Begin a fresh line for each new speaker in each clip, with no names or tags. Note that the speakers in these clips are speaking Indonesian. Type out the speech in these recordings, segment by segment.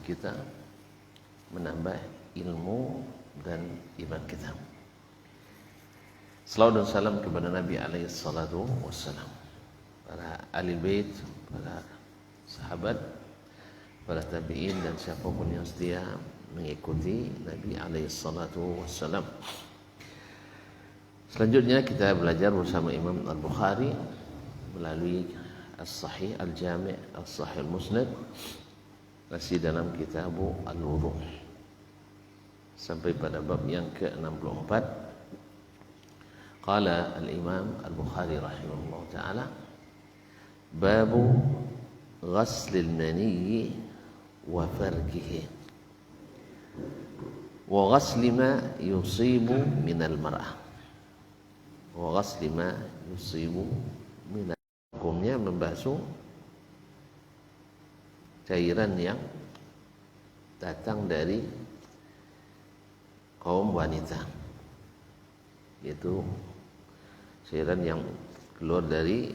kita, menambah ilmu dan iman kita. Salawat dan salam kepada Nabi alaihi salatu wassalam, para ahli bait, para sahabat, para tabi'in dan siapapun yang setia mengikuti Nabi alaihi salatu wassalam. Selanjutnya kita belajar bersama Imam Al-Bukhari melalui As-Sahih Al-Jami' As-Sahih Al-Musnad, masih dalam kitab Al-Wudu sampai pada bab yang ke-64. Qala al-Imam Al-Bukhari rahimahullah ta'ala, babu ghaslil maniyyi wa farkihi wa ghasli ma yusibu minal mar'ah. Wa ghasli ma yusibu minal, hukumnya membasuh cairan yang datang dari kaum wanita, yaitu cairan yang keluar dari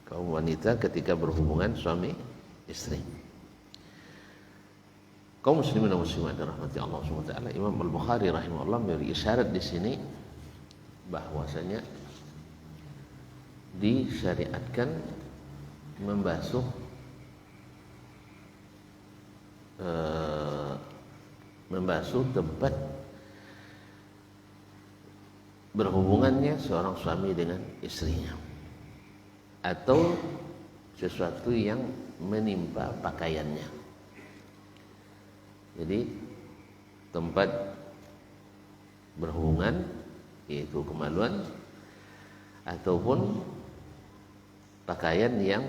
kaum wanita ketika berhubungan suami istri. Kaum muslimin dan muslimat dirahmati Allah Subhanahu wa taala, Imam Al-Bukhari rahimahullah memberi isyarat di sini bahwasanya disyariatkan membasuh tempat berhubungannya seorang suami dengan istrinya, atau sesuatu yang menimpa pakaiannya. Jadi tempat berhubungan, yaitu kemaluan, ataupun pakaian yang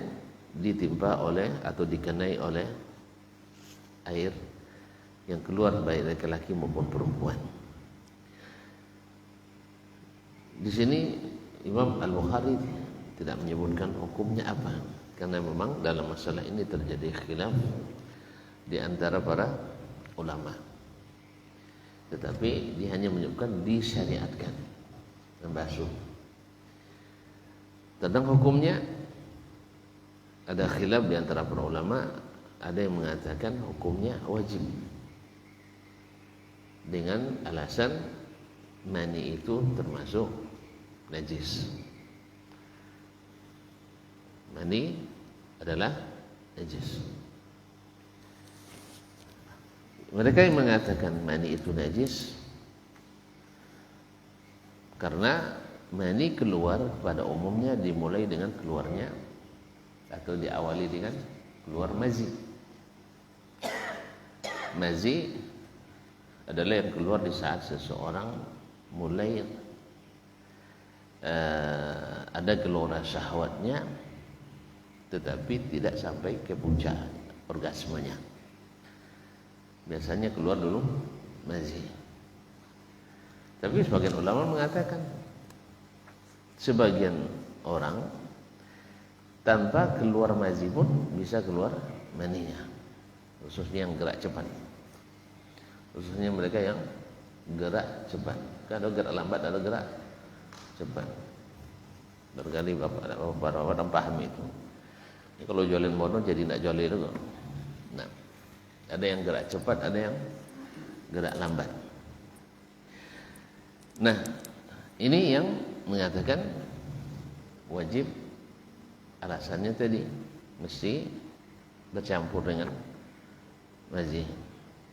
ditimpa oleh atau dikenai oleh air yang keluar baik laki-laki maupun perempuan. Di sini Imam Al-Bukhari tidak menyebutkan hukumnya apa, karena memang dalam masalah ini terjadi khilaf di antara para ulama. Tetapi dia hanya menyebutkan disyariatkan membasuh. Tentang hukumnya ada khilaf di antara para ulama. Ada yang mengatakan hukumnya wajib dengan alasan mani itu termasuk najis. Mani adalah najis. Mereka yang mengatakan mani itu najis karena mani keluar pada umumnya dimulai dengan keluarnya atau diawali dengan keluar mazi. Mazi adalah yang keluar di saat seseorang mulai ada gelora syahwatnya, tetapi tidak sampai ke puncak orgasmenya. Biasanya keluar dulu mazi. Tapi sebagian ulama mengatakan sebagian orang tanpa keluar mazi pun bisa keluar maninya, khususnya yang gerak cepat, khususnya mereka yang gerak cepat. Kan ada gerak lambat, ada gerak cepat. Barangkali bapak paham itu. Ini kalau jualin motor jadi tidak jual itu. Nah, ada yang gerak cepat, ada yang gerak lambat. Nah, ini yang mengatakan wajib, alasannya tadi mesti bercampur dengan mazi.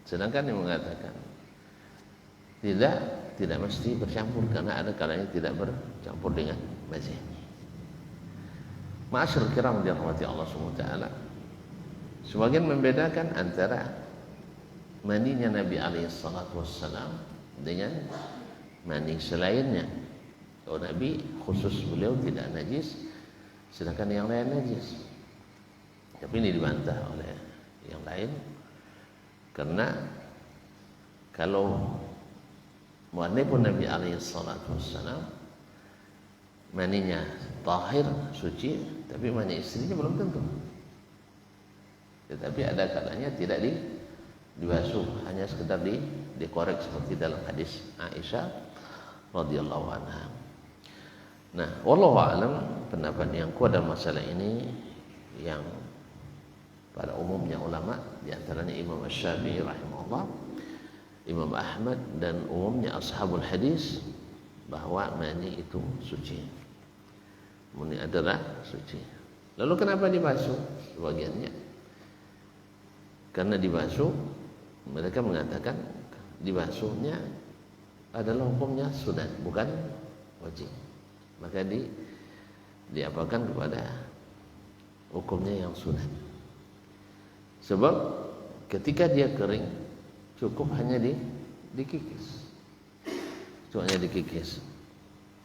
Sedangkan yang mengatakan tidak mesti bercampur, karena ada kalanya tidak bercampur dengan mazi. Ma'asyar kiram dirahmati Allah Subhanahu wa taala, sebagian membedakan antara maninya Nabi alaihi salatu wassalam dengan mani selainnya. Kalau Nabi khusus beliau tidak najis, sedangkan yang lain najis. Tapi ini dibantah oleh yang lain, karena kalau walaupun Nabi alaihi salatu wassalam maninya tahir, suci, tapi mani istrinya belum tentu. Tetapi ada kalanya tidak dibasuh, hanya sekedar dikorek seperti dalam hadis Aisyah radhiyallahu anha. Nah, wallahu a'lam, pendapat yang kuat dalam masalah ini yang pada umumnya ulama di antaranya Imam Asy-Syafi'i rahimahullah, Imam Ahmad dan umumnya ashabul hadis, bahwa mani itu suci. Mani adalah suci. Lalu kenapa dibasuh? Sebagiannya karena dibasuh, mereka mengatakan dibasuhnya adalah hukumnya sunat, bukan wajib. Maka diapakan kepada hukumnya yang sunat. Sebab ketika dia kering cukup hanya dikikis. Cukup hanya dikikis,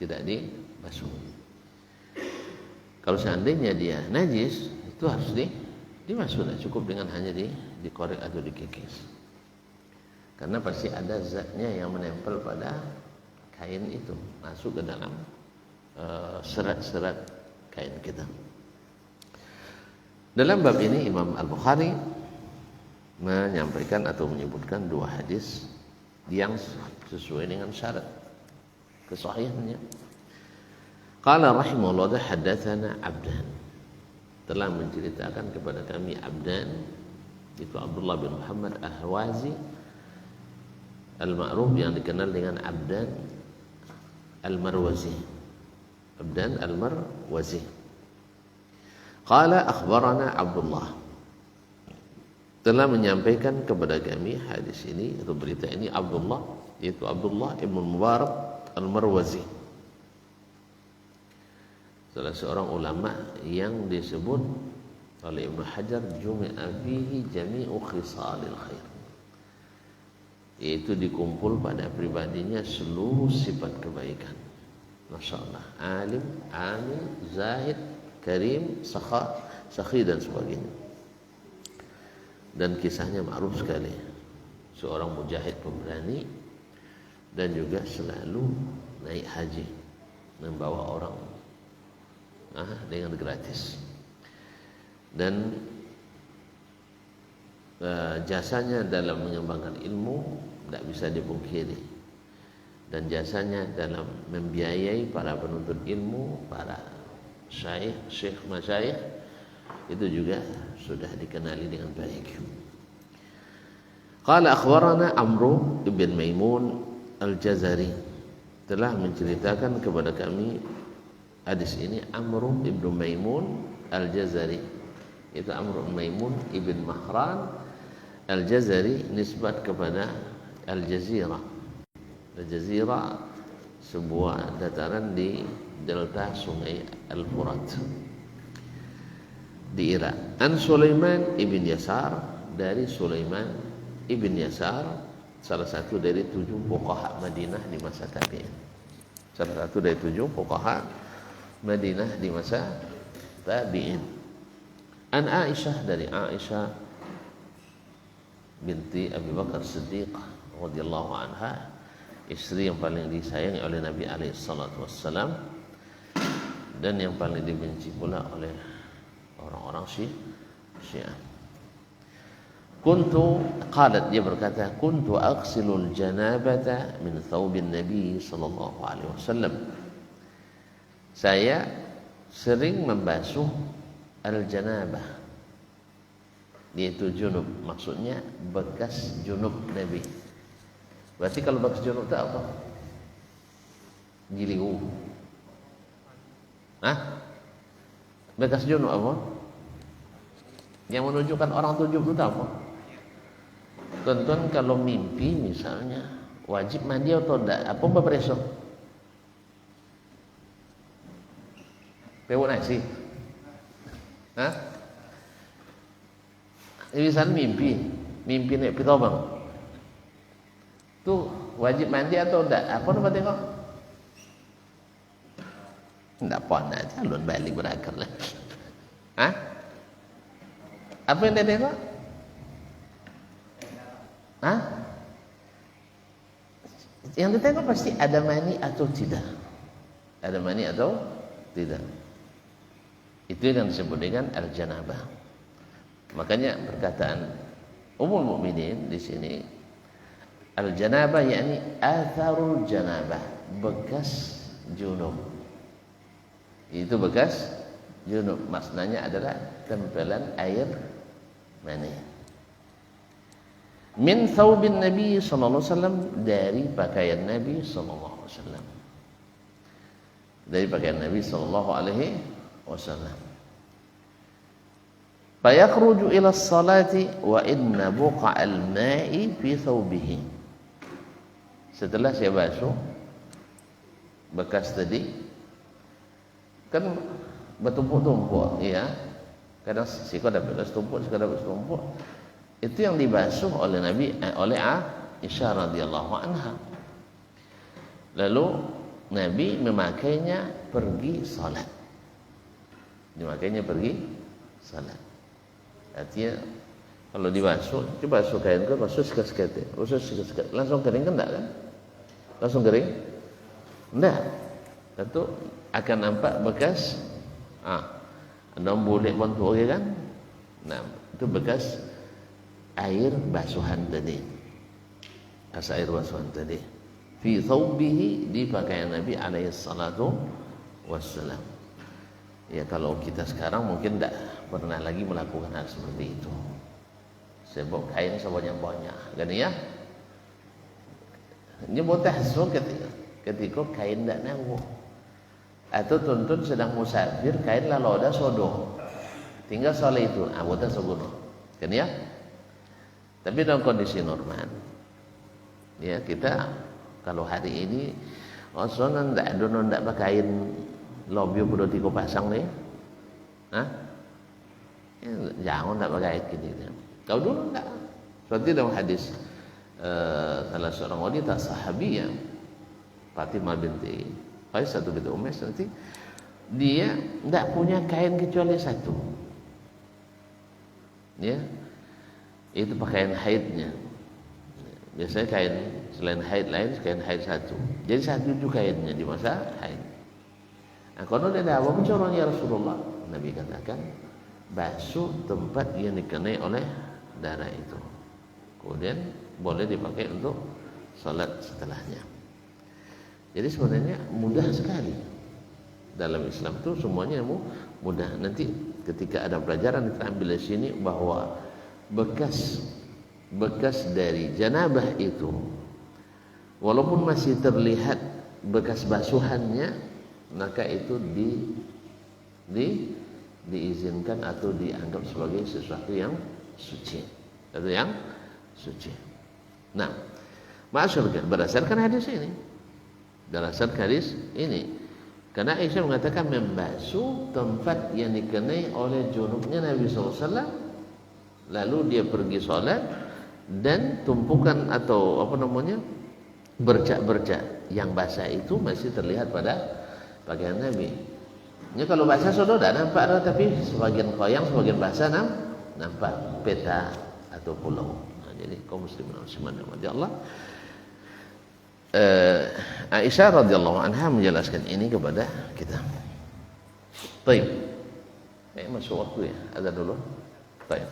tidak dibasuh. Kalau seandainya dia najis, itu harus dibasuh, tidak cukup dengan hanya dikorek atau dikikis. Karena pasti ada zatnya yang menempel pada kain itu, masuk ke dalam serat-serat kain kita. Dalam bab ini Imam Al-Bukhari menyampaikan atau menyebutkan dua hadis yang sesuai dengan syarat kesahihannya. Qala rahimahullah, haddatsana Abdan, telah menceritakan kepada kami Abdan, itu Abdullah bin Muhammad Al-Hawazi Al-Ma'ruf, yang dikenal dengan Abdan Al-Marwazi. Abdan Al-Marwazi. Qala akhbarana Abdullah, telah menyampaikan kepada kami hadis ini atau berita ini Abdullah, yaitu Abdullah ibn Mubarak Al-Marwazi, salah seorang ulama yang disebut oleh Ibnu Hajar jumi'a fihi jami'u khisalil khair, yaitu dikumpul pada pribadinya seluruh sifat kebaikan. Masya Allah, alim, amil, zahid, karim, sakhi dan sebagainya. Dan kisahnya ma'ruf sekali, seorang mujahid pemberani dan juga selalu naik haji, membawa orang dengan gratis. Dan jasanya dalam mengembangkan ilmu tidak bisa dipungkiri, dan jasanya dalam membiayai para penuntut ilmu, para syekh masyayikh, itu juga sudah dikenali dengan baik. Qala akhbarana Amru ibn Maimun Al-Jazari, telah menceritakan kepada kami hadis ini Amru ibn Maimun Al-Jazari, itu Amru ibn Maimun ibn Mahran Al-Jazari, nisbat kepada Al-Jazirah. Al-Jazirah sebuah dataran di delta sungai Al-Furat di Irak. An Sulaiman ibn Yasar, dari Sulaiman ibn Yasar, salah satu dari 7 fuqaha Madinah di masa tabi'in. Salah satu dari 7 fuqaha Madinah di masa tabi'in. An Aisyah, dari Aisyah binti Abi Bakar Siddiq radhiyallahu anha, istri yang paling disayangi oleh Nabi alaihi salatu wassalam dan yang paling dibenci pula oleh orang-orang Syiah. Qalat, dia berkata, kuntu aghsilul janabata min thawbin Nabi sallallahu alaihi wasallam. Saya sering membasuh al-janabah, yaitu junub, maksudnya bekas junub Nabi. Berarti kalau bekas junub itu apa? Giliu. Bekas junub apa? Yang menunjukkan orang junub itu apa? Tonton kalau mimpi misalnya, wajib mandi atau tidak? Apa beresok? Pewok nasi? Misalnya mimpi naik pitobang, tuh wajib mandi atau tidak? Apa namanya tengok? Tidak pernah, calon balik berakar lah. Apa yang dia tengok? Yang ditengok pasti ada mani atau tidak. Ada mani atau tidak. Itu yang disebut dengan al-janabah. Makanya perkataan Ummul Mukminin di sini, al-janabah yakni atharul janabah, bekas junub. Itu bekas junub, maknanya adalah tempelan air mani. min thawbin Nabi sallallahu alaihi wasallam, dari pakaian Nabi sallallahu alaihi wasallam, dari pakaian Nabi sallallahu alaihi wasallam. Fayakhruju ila salati wa inna buqa'al ma'i fi thawbihi. Setelah saya basuh bekas tadi, kan bertumpuk-tumpuk, ya. Kadang siko dapat setumpuk, siko dapat setumpuk. Itu yang dibasuh oleh Nabi, oleh Aisyah radhiyallahu anha. Lalu Nabi memakainya pergi salat. Dimakainya pergi salat. Artinya kalau dibasuh, coba basuh kain ke, basuh sikat-sikat, basuh sikat-sikat, langsung kering kan enggak kan? Langsung kering? Enggak. Tentu akan nampak bekas enam bulik bentuk, ya kan? Nah, itu bekas air basuhan tadi. Bekas air basuhan tadi. Fi thawbihi, di pakaian Nabi alaihi salatu wassalam. Ya, kalau kita sekarang mungkin tidak pernah lagi melakukan hal seperti itu. Sebab kain sebanyak-banyak, kan ya? Ini mutahsu ketika kain tidak nangguh. Atau tuntun sedang musafir, kain lalu ada sodo. Tinggal soal itu, anggota seguno. Kan ya? Tapi dalam kondisi normal, ya kita kalau hari ini, osonan tidak pakaiin lobby udah tiga pasang nih, ya, jangan tidak pakai gini. Kau dulu enggak. Seperti dalam hadis salah seorang wanita sahabiyah, Fatimah binti Qais binti Umayyah, nanti dia tidak punya kain kecuali satu, ya, itu pakaian haidnya. Biasanya kain selain haid lain, kain haid satu. Jadi satu itu kainnya di masa haid. Nah, kalau ada apa mencorongnya Rasulullah, Nabi katakan basuh tempat yang dikenai oleh darah itu. Kemudian boleh dipakai untuk salat setelahnya. Jadi sebenarnya mudah sekali. Dalam Islam itu semuanya mudah. Nanti ketika ada pelajaran kita ambil di sini bahwa bekas dari janabah itu, walaupun masih terlihat bekas basuhannya, maka itu diizinkan atau dianggap sebagai sesuatu yang suci, atau yang suci. Nah, maksudnya berdasarkan hadis ini, karena Aisyah mengatakan membasuh tempat yang dikenai oleh junubnya Nabi SAW, lalu dia pergi sholat dan tumpukan atau bercak-bercak yang basah itu masih terlihat pada pakaian Nabi. Ini kalau basah sudah tidak nampak, tapi sebagian koyang, sebagian basah nampak peta atau pulau. Nah, jadi kaum muslimin rahimahumullah, Allah. Aisyah radhiyallahu anha menjelaskan ini kepada kita. Baik. Masuk waktu ya, ada dulu. Baik.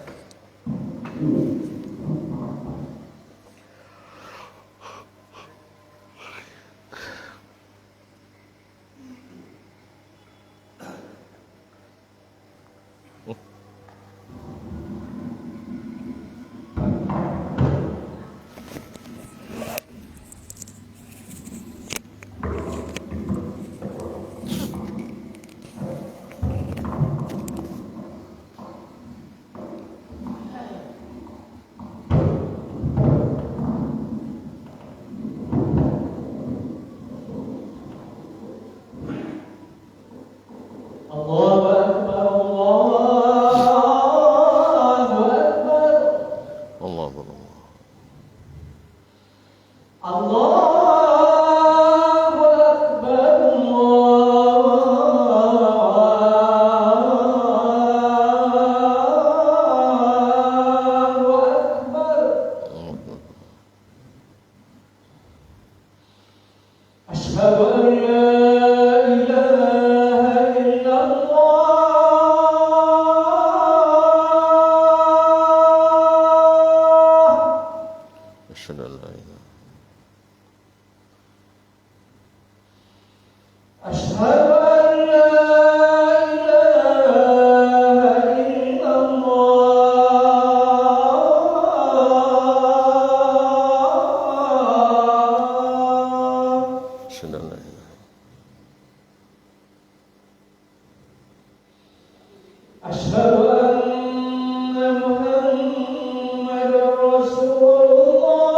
أشهد أن محمدا رسول الله.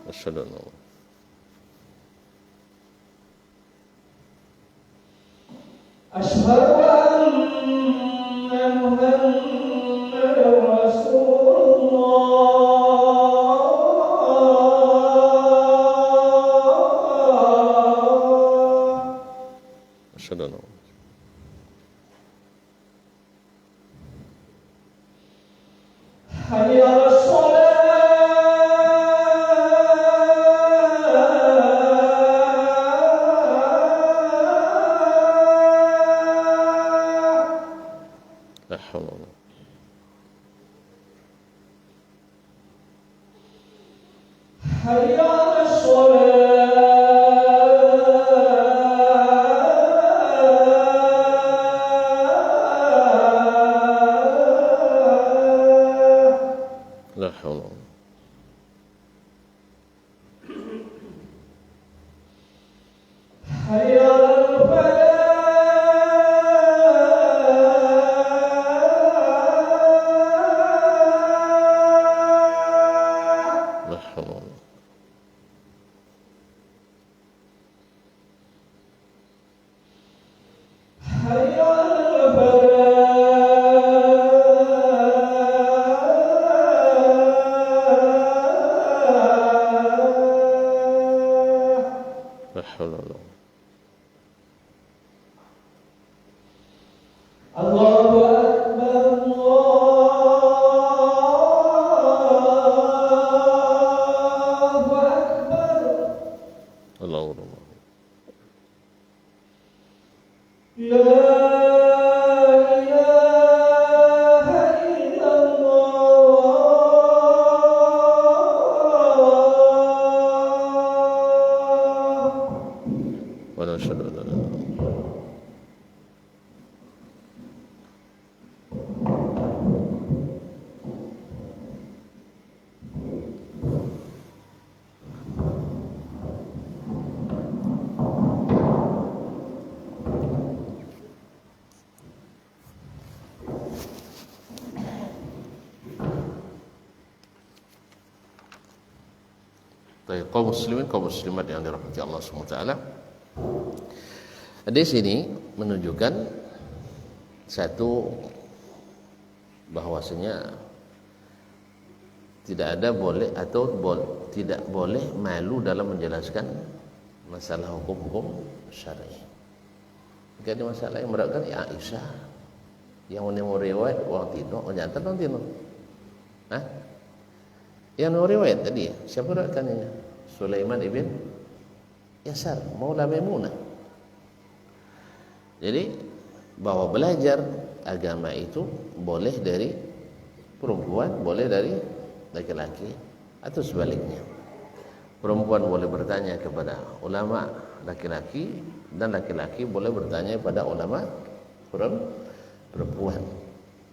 أشهد أن
أشهد أن محمدا رسول الله.
أشهد أن
حي على الصلاة.
لا حول ولا قوة.
حي على الصلاة.
لا حول ولا قوة.
حي على الفلاح.
لا حول ولا قوة.
حي على الفلاح.
لا حول ولا قوة.
الله أكبر الله أكبر.
الله أكبر.
لا إله إلا الله.
ونشهد أن لا إله إلا الله. Baik, kaum muslimin, kaum muslimat yang dirahmati Allah SWT. Di sini menunjukkan satu, bahwasanya tidak ada boleh atau tidak boleh malu dalam menjelaskan masalah hukum-hukum syar'i. Jika ada masalah yang beratkan ya Aisyah yang menemu riwayat orang tidak, orang jantan orang tidak. Hah? Yang menemu riwayat tadi siapa riwayatkannya? Sulaiman ibn Yasar, Maula Maimunah. Jadi bahwa belajar agama itu boleh dari perempuan, boleh dari laki-laki, atau sebaliknya. Perempuan boleh bertanya kepada ulama laki-laki, dan laki-laki boleh bertanya kepada ulama perempuan,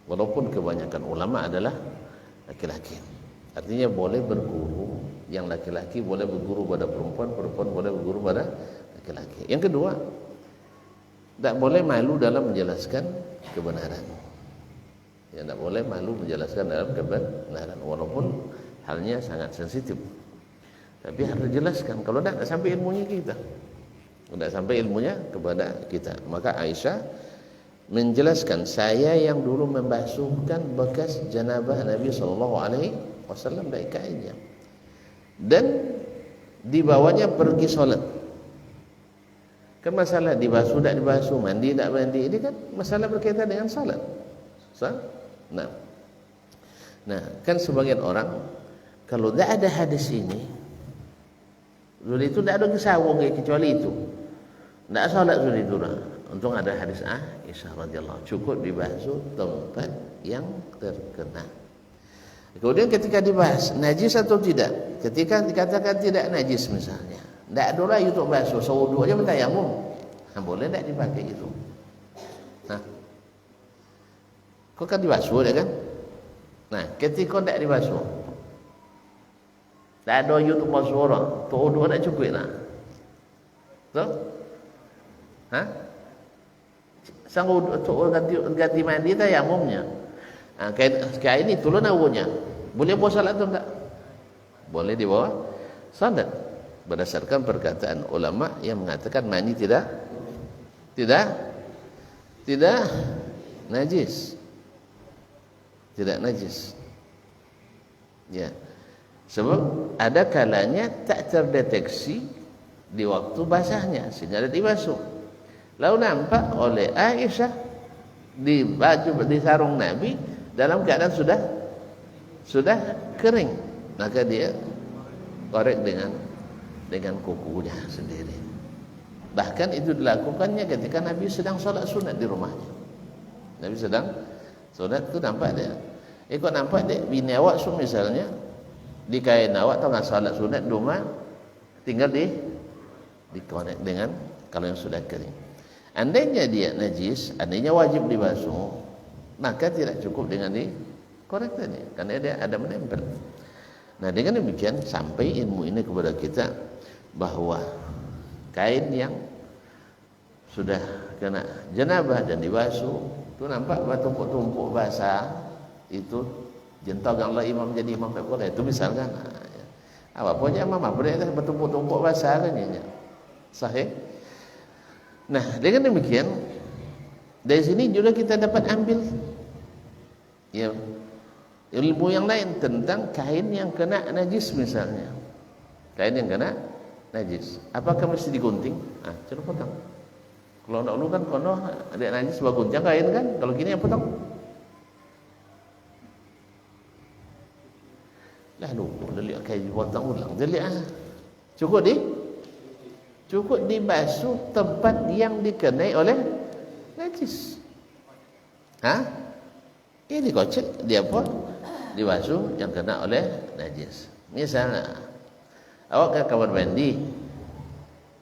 walaupun kebanyakan ulama adalah laki-laki. Artinya boleh berguru, yang laki-laki boleh berguru pada perempuan, perempuan boleh berguru pada laki-laki. Yang kedua, tidak boleh malu dalam menjelaskan kebenaran. Ya, tidak boleh malu menjelaskan dalam kebenaran, walaupun halnya sangat sensitif. Tapi harus dijelaskan. Kalau tidak sampai ilmunya kita, tidak sampai ilmunya kepada kita. Maka Aisyah menjelaskan, saya yang dulu membasuhkan bekas janabah Nabi SAW dari kainnya, dan dibawanya pergi sholat. Kan masalah dibasuh tak dibasuh, mandi tak mandi, ini kan masalah berkaitan dengan sholat. Nah, kan sebagian orang kalau tak ada hadis ini, dulu itu tak ada kesawung kecuali itu, tak sholat dulu itu. Untung ada hadis Aisyah radhiyallahu, cukup dibasuh tempat yang terkena. Kemudian ketika dibahas najis atau tidak, ketika dikatakan tidak najis misalnya, tidak ada lagi untuk basuh, sewudu aja bertayamum, boleh tidak dipakai itu. Nah, kau kan dibasuh ya kan? Nah, ketika tidak dibasuh, tidak ada lagi untuk basuh orang, untuk wudu tidak cukup lah. So, Hah? Sang ganti mandi tayamumnya. Kain itu lo nawunya. Boleh bawa salat atau enggak? Boleh dibawa salat. Berdasarkan perkataan ulama yang mengatakan mani tidak najis. Tidak najis. Ya. Sebab ada kalanya tak terdeteksi di waktu basahnya sehingga ada dibasuh. Lalu nampak oleh Aisyah di baju di sarung Nabi dalam keadaan sudah kering, maka dia korek dengan kukunya sendiri. Bahkan itu dilakukannya ketika Nabi sedang sholat sunat di rumahnya. Nabi sedang sholat itu nampak dia. Kok nampak dia bini awak misalnya di kain awak atau nggak sholat sunat di rumah, tinggal dikorek dengan kalau yang sudah kering. Andainya dia najis, andainya wajib dibasuh, maka tidak cukup dengan dikorek tadi, karena dia ada menempel. Nah, dengan demikian sampai ilmu ini kepada kita bahwa kain yang sudah kena janabah dan dibasuh itu nampak bertumpuk-tumpuk basah, itu jentong Allah imam jadi imam tak boleh. Itu misalkan apa punya imam boleh bertumpuk-tumpuk basah kan ya. Sahih. Nah, dengan demikian dari sini juga kita dapat ambil ya ilmu yang lain tentang kain yang kena najis misalnya. Kain yang kena najis, apakah mesti digunting? Coba potong. Kalau dulu kan kono ada najis bawa gunting kain kan, kalau gini ya potong. Lah lupa dia kain potong ulang. Jadi cukup dibasuh tempat yang dikenai oleh najis. Ini kocek dia pun dibasuh yang kena oleh najis. Misalnya awak ke kamar mandi,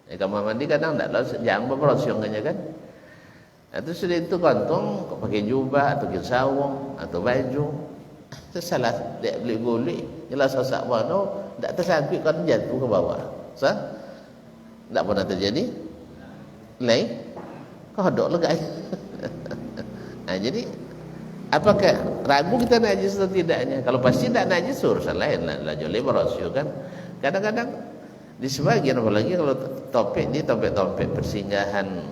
kamar mandi kadang tak lalu jangan berperosiongnya kan. Itu sudah itu kantong, kau pakai jubah atau sarung atau baju, tersalah dia beli guli, jelas sasak mana, tak tersangkut kan jatuh ke bawah, sah? Tak pernah terjadi, lain, kau dok legai. Jadi apakah ragu kita najis atau tidaknya? Kalau pasti tak najis urusan lain lah, joleh berosio kan. Kadang-kadang di sebagian apalagi kalau topik persinggahan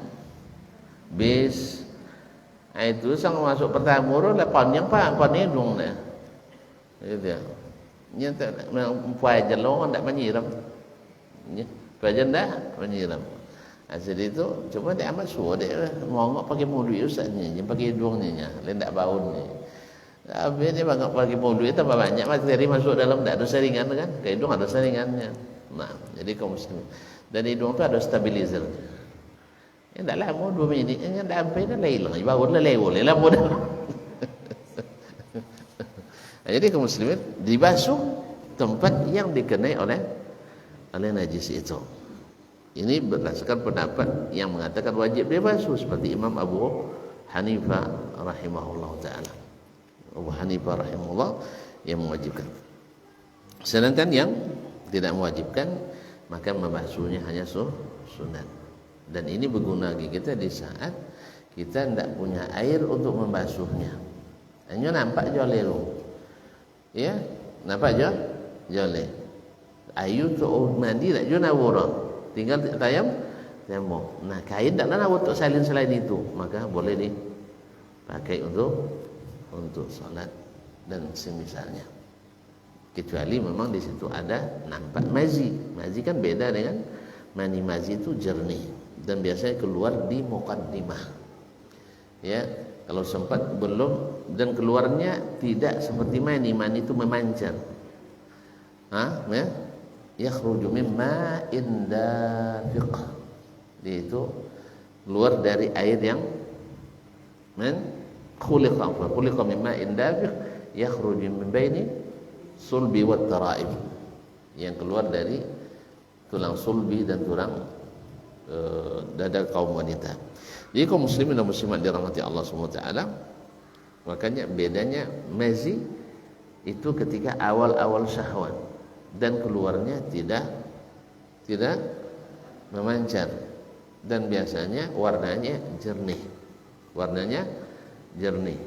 bis, itu sang masuk pertamuro lah panjang hidung dah, gitu ya. Nyata puajan lo tak menyiram, puajan dah menyiram. Hasil itu cuma dia amat suah dia ngongok pakai mulut usahanya, dia pakai hidungnya, lain tak bau ni. Habis dia pakai mulut itu tambah banyak bakteri masuk dalam, tak ada saringan kan? Ke hidung ada saringannya. Nah, jadi kaum muslimin. Dan hidung tu ada stabilizer. Ya tak lama 2 minit, yang dah sampai dah hilang. Baru dah lewat, lama dah. Jadi kaum muslimin dibasuh tempat yang dikenai oleh najis itu. Ini berdasarkan pendapat yang mengatakan wajib dibasuh seperti Imam Abu Hanifah rahimahullah taala. Abu Hanifah rahimahullah yang mewajibkan. Sedangkan yang tidak mewajibkan maka membasuhnya hanya sunat. Dan ini berguna bagi kita di saat kita tidak punya air untuk membasuhnya. Hanya nampak joleh lu. Ya, nampak joleh. Ayu tu mandi tak jona wurang. Tinggal tayamum. Nah, kain tak nak untuk selain itu, maka boleh dipakai untuk salat dan semisalnya. Kecuali memang di situ ada nampak mazi. Mazi kan beda dengan mani. Mazi itu jernih dan biasanya keluar di muqaddimah. Ya, kalau sempat belum dan keluarnya tidak seperti mani. Mani itu memancar. Ya. Yakhruju min ma'in dafiq. Itu keluar dari air yang khuliqa min ma'in dafiq yakhruju min baini sulbi wat tara'ib. Yang keluar dari tulang sulbi dan tulang dada kaum wanita. Jadi kaum muslimin dan muslimat dirahmati Allah SWT, makanya bedanya mazi itu ketika awal-awal syahwat dan keluarnya tidak memancar. dan biasanya warnanya jernih. Warnanya jernih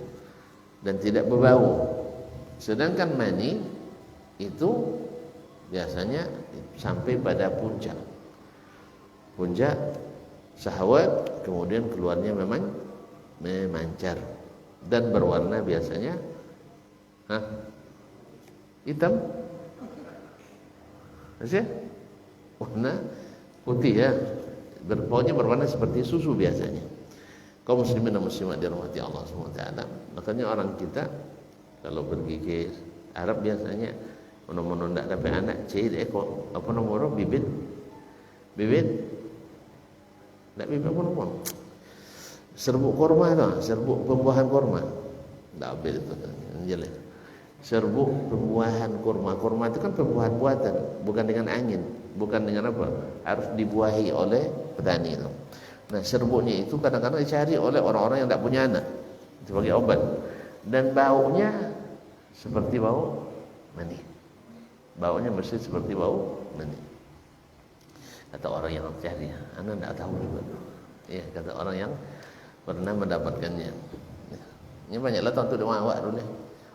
dan tidak berbau. Sedangkan mani itu biasanya sampai pada puncak syahwat, kemudian keluarnya memang memancar dan berwarna biasanya hitam, warna putih ya, pokoknya berwarna seperti susu biasanya. Kaum muslimin dan muslimat dirahmati Allah SWT. Makanya orang kita kalau pergi ke Arab biasanya mono-mono ndak dapat anak, cai ekor apa nomor bibit ndak bibit apa nomor serbuk korma tu, serbuk pembuahan korma ndak ambil itu jelas. Serbuk pembuahan korma itu kan pembuahan buatan, bukan dengan angin, bukan dengan apa, harus dibuahi oleh petani itu. Nah serbuknya itu kadang-kadang dicari oleh orang-orang yang tidak punya anak sebagai obat, dan baunya seperti bau mani. Baunya mesti seperti bau mani. Kata orang yang cari, anak tidak tahu juga. Ya, kata orang yang pernah mendapatkannya. Ini banyaklah tuan tu dengan awak dulu.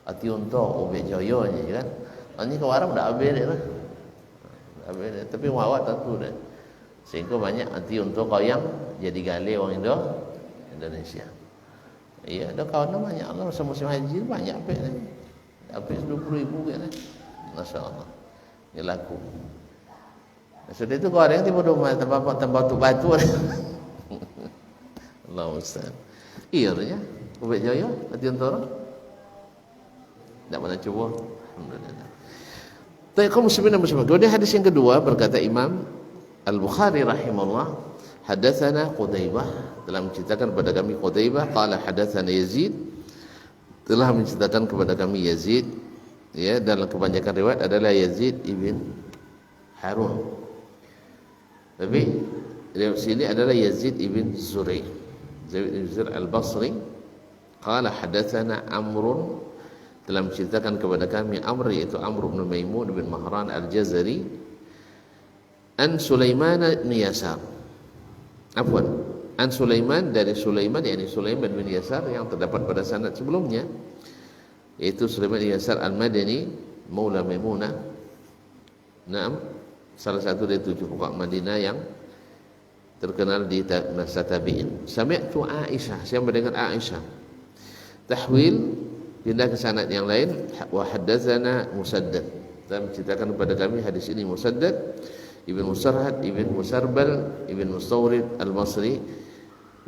Ati untuk ubek joyonya kan. Ini ke Arab dah habis dia lah. Tapi awak tentu dah. Sehingga banyak anti untuk kau yang jadi gali orang Indonesia. Iya, ada kawan banyak Allah masa musim haji banyak apa ni. Apa 20,000 kan. Masya-Allah. Ini laku. Sudah itu kau ada yang tiba rumah tempat tu batu. Allah Ustaz. Iya nya. Ubek joyo anti untuk tak pernah cuba. Alhamdulillah. Tapi kaum muslimin dan muslimat. Kemudian hadis yang kedua berkata Imam Al-Bukhari rahimahullah, hadatsana Qutaibah, telah menceritakan kepada kami Qutaibah, qala hadatsana Yazid, telah menceritakan kepada kami Yazid, ya, dalam kebanyakan riwayat adalah Yazid ibn Harun. Tapi riwayat sini adalah Yazid ibn Zurai. Yazid ibn Zurai Al-Basri, qala hadatsana Amrun, telah menceritakan kepada kami Amr, yaitu Amr bin Maimun bin Mahran Al-Jazari, an Sulaiman bin Yasar. Afwan, an Sulaiman, dari Sulaiman, yakni Sulaiman bin Yasar yang terdapat pada sanad sebelumnya, yaitu Sulaiman bin Yasar Al-Madani Maula Maimunah. Naam, salah satu dari 7 fuqaha Madinah yang terkenal di masa tabi'in. Sami'tu Aisyah, saya mendengar Aisyah. Tahwil, pindah ke sanad yang lain. Wa haddatsana Musaddad, telah menceritakan kepada kami hadis ini Musaddad Ibn Musarhad, Ibn Musarbal, Ibn Mustawrid Al-Basri,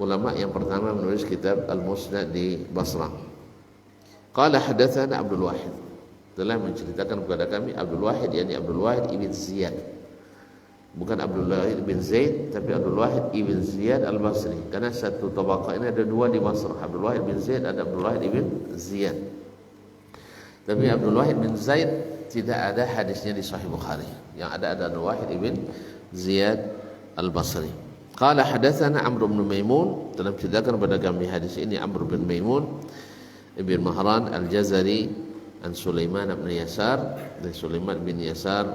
ulama yang pertama menulis kitab Al-Musnad di Basrah. Qala hadatsana Abdul Wahid, telah menceritakan kepada kami Abdul Wahid, yakni Abdul Wahid Ibn Ziyad, bukan Abdul Wahid bin Zaid, tapi Abdul Wahid Ibn Ziyad Al-Basri, karena satu tabaqah ini ada 2 di Basrah, Abdul Wahid bin Zaid, ada Abdul Wahid Ibn Ziyad. Tapi Abdul Wahid bin Zaid tidak ada hadisnya di Sahih Bukhari. Yang ada Abdul Wahid ibn Ziyad Al-Basri. Qala hadatsana Amr bin Maimun, telah menceritakan kepada kami hadis ini Amr bin Maimun ibn Mahran Al-Jazari an Sulaiman bin Yasar, dari Sulaiman bin Yasar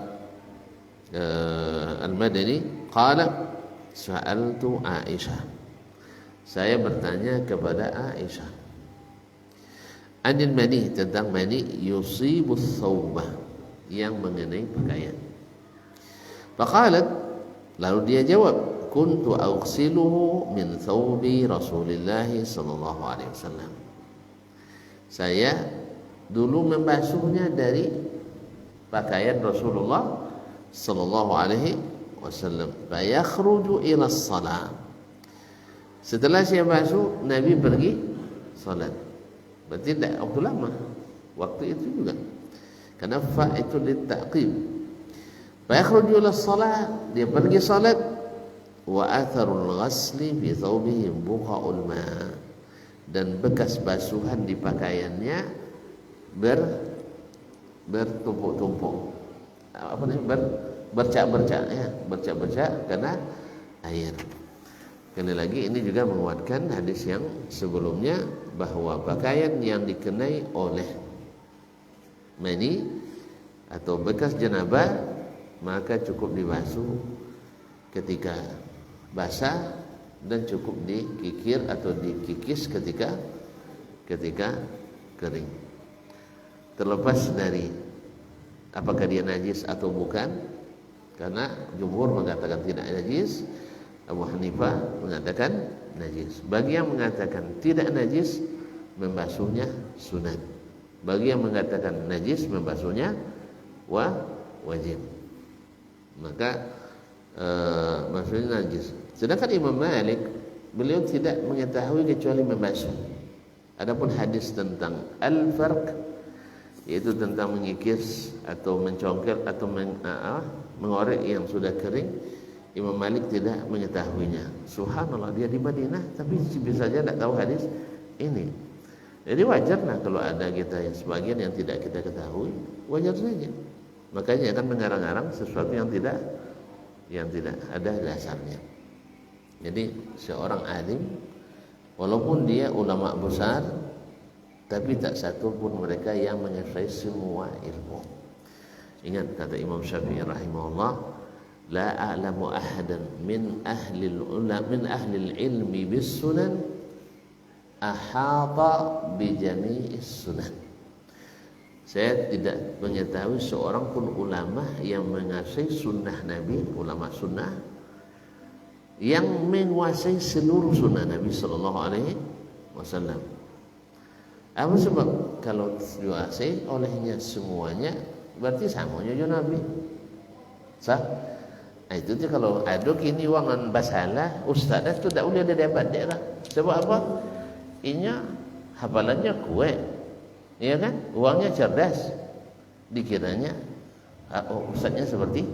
Al-Madani, qala sa'altu Aisyah, saya bertanya kepada Aisyah, anil mani, tentang mani, yusibus thawbah, yang mengenai pakaian. Faqalat, lalu dia jawab, kuntu aghsiluhu min thawbi Rasulillah sallallahu alaihi wasallam, saya dulu membasuhnya dari pakaian Rasulullah sallallahu alaihi wasallam. Fa yakhruju ila shalah, setelah saya basuh Nabi pergi salat. Berarti tidak waktu lama, waktu itu juga, karena fa itu littaqib. Fa yakhruju ila shalah, dia pergi salat. Wa atharul ghasli fi thawbihi buqa'ul ma, dan bekas basuhan di pakaiannya bertumpuk-tumpuk, apa namanya, bercak-bercak, ya, bercak-bercak karena air. Sekali lagi ini juga menguatkan hadis yang sebelumnya, bahwa pakaian yang dikenai oleh mani atau bekas janabah maka cukup dibasuh ketika basah dan cukup dikikir atau dikikis ketika kering. Terlepas dari apakah dia najis atau bukan, karena jumhur mengatakan tidak najis, Abu Hanifah mengatakan najis. Bagi yang mengatakan tidak najis, membasuhnya sunat. Bagi yang mengatakan najis, membasuhnya wajib. Maka maksudnya najis. Sedangkan Imam Malik, beliau tidak mengetahui kecuali membasuh. Adapun hadis tentang al-farq, yaitu tentang mengikis atau mencongkel atau mengorek yang sudah kering, Imam Malik tidak mengetahuinya. Subhanallah, dia di Madinah tapi bisa saja tidak tahu hadis ini. Jadi wajarlah kalau ada kita yang sebagian yang tidak kita ketahui, wajar saja. Makanya akan mengarang-arang sesuatu yang tidak ada dasarnya. Jadi seorang alim, walaupun dia ulama besar, tapi tak satu pun mereka yang menguasai semua ilmu. Ingat kata Imam Syafi'i rahimahullah, la a'lamu ahadan min ahli ilmi bis sunan ahata bi jami'is sunan. Saya tidak mengetahui seorang pun ulama yang menguasai sunnah Nabi, ulama sunnah yang menguasai seluruh sunnah Nabi sallallahu alaihi wasallam. Apa sebab? Kalau dikuasai olehnya semuanya, berarti samanya juga Nabi. Sah? Nah, itu dia kalau ada kini wangan basalah, ustaz dah tu tak boleh ada dapat dia lah. Sebab apa? Inya hafalannya kuat. Ya kan? Uangnya cerdas. Dikiranya ustaznya seperti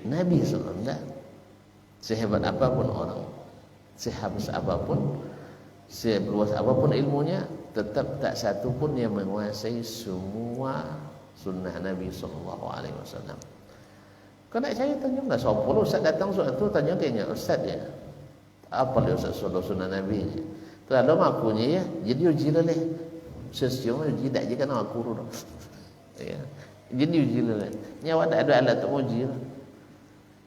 Nabi sallallahu alaihi wasallam. Sehebat apapun orang, sehabis apapun, seluas apapun ilmunya, tetap tak satu pun yang menguasai semua sunnah Nabi sallallahu alaihi wasallam. Kau nak saya tanya enggak, siapa ustaz datang suatu tanya kayaknya ustaz ya. Apa dia ustaz sunnah Nabi ni? Tu ada makunya ya, jadi uji leleh. Sesiung uji tak je kan aku ru. Ya. Jadi uji leleh. Nyawa tak ada alat untuk uji.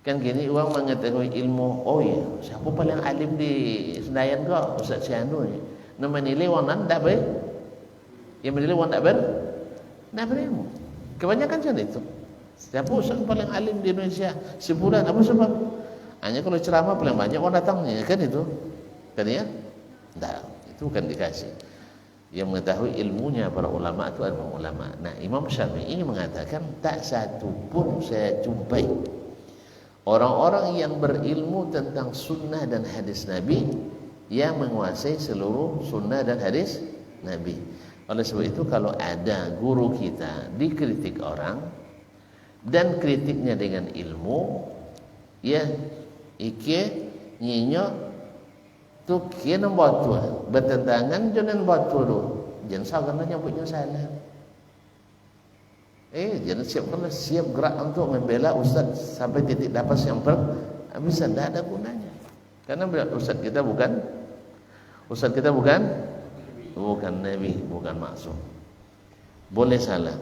Kan gini orang mengetahui ilmu, oh ya, siapa paling alim di Senayan kau? Ustaz Sianu ni. Nama nilai orang tak baik. Yang menilai orang tak baik. Tak berilmu. Kebanyakan macam itu. Siapa ustaz paling alim di Indonesia? Sebulan. Apa sebab? Hanya kalau ceramah paling banyak orang datangnya, kan itu? Kan ya? Tak, itu bukan dikasih. Yang mengetahui ilmunya para ulama itu adalah ulama. Nah, Imam Syafi'i mengatakan tak satu pun saya jumpai orang-orang yang berilmu tentang sunnah dan hadis Nabi yang menguasai seluruh sunnah dan hadis Nabi. Oleh sebab itu kalau ada guru kita dikritik orang dan kritiknya dengan ilmu, ya ike nyinyo tu kena batu bertentangan dengan batu tu. Jangan salah nyebutnya salah. Jangan siap gerak untuk membela ustaz sampai titik dapat yang bisa tidak ada gunanya. Karena ustaz kita bukan Nabi, bukan maksum. Boleh salah.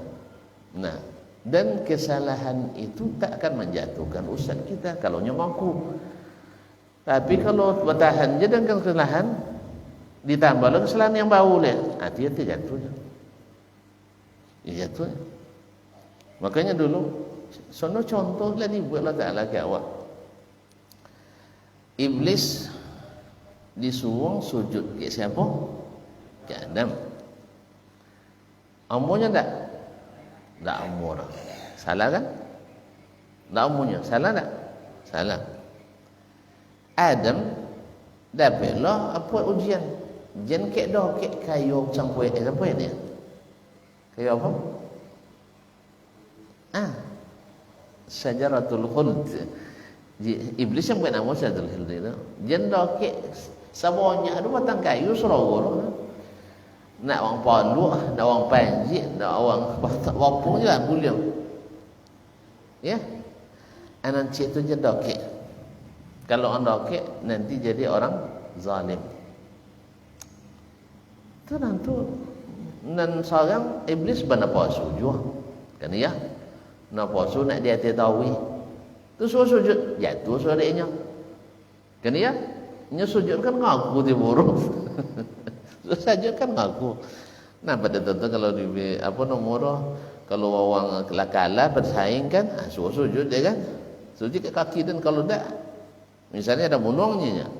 Nah, dan kesalahan itu tak akan menjatuhkan ustaz kita kalau mengaku. Tapi kalau bertahan je dengan kesalahan, ditambah lagi kesalahan yang baru dia, hati-hati jatuhnya. Jatuhnya. Makanya dulu, sono contoh lah dibuat Allah Ta'ala ke awak. Iblis disuruh sujud ke siapa? Ke Adam. Umurnya tak? Tak umur. Salah kan? Tak umurnya. Salah tak? Salah. Adam dapatlah apa ujian. Jen kek dah kek kayu sampai sampai ni. Kayu apa? Syajaratul khuld. Iblis yang buat nama Syajaratul khuld itu. Jen dah kek semuanya ada batang kayu serogol. Nak orang pondok, nak orang panji, nak orang wapung je boleh. Ya. Anak cik tu je dah kek. Kalau orang dokek nanti jadi orang zalim. Tu nanti dan seorang iblis bana puasa juga. Kan ya? Nak puasa nak dia tahu. Tu suruh sujud, jatuh suaranya. Kan ya? Nya sujud kan ngaku dia buruk. Sujud kan ngaku. Nah pada tentu kalau di apa nomor kalau wawang kalah bersaing kan, suruh sujud dia kan. Sujud ke kaki dan kalau tak, misalnya ada munungnya,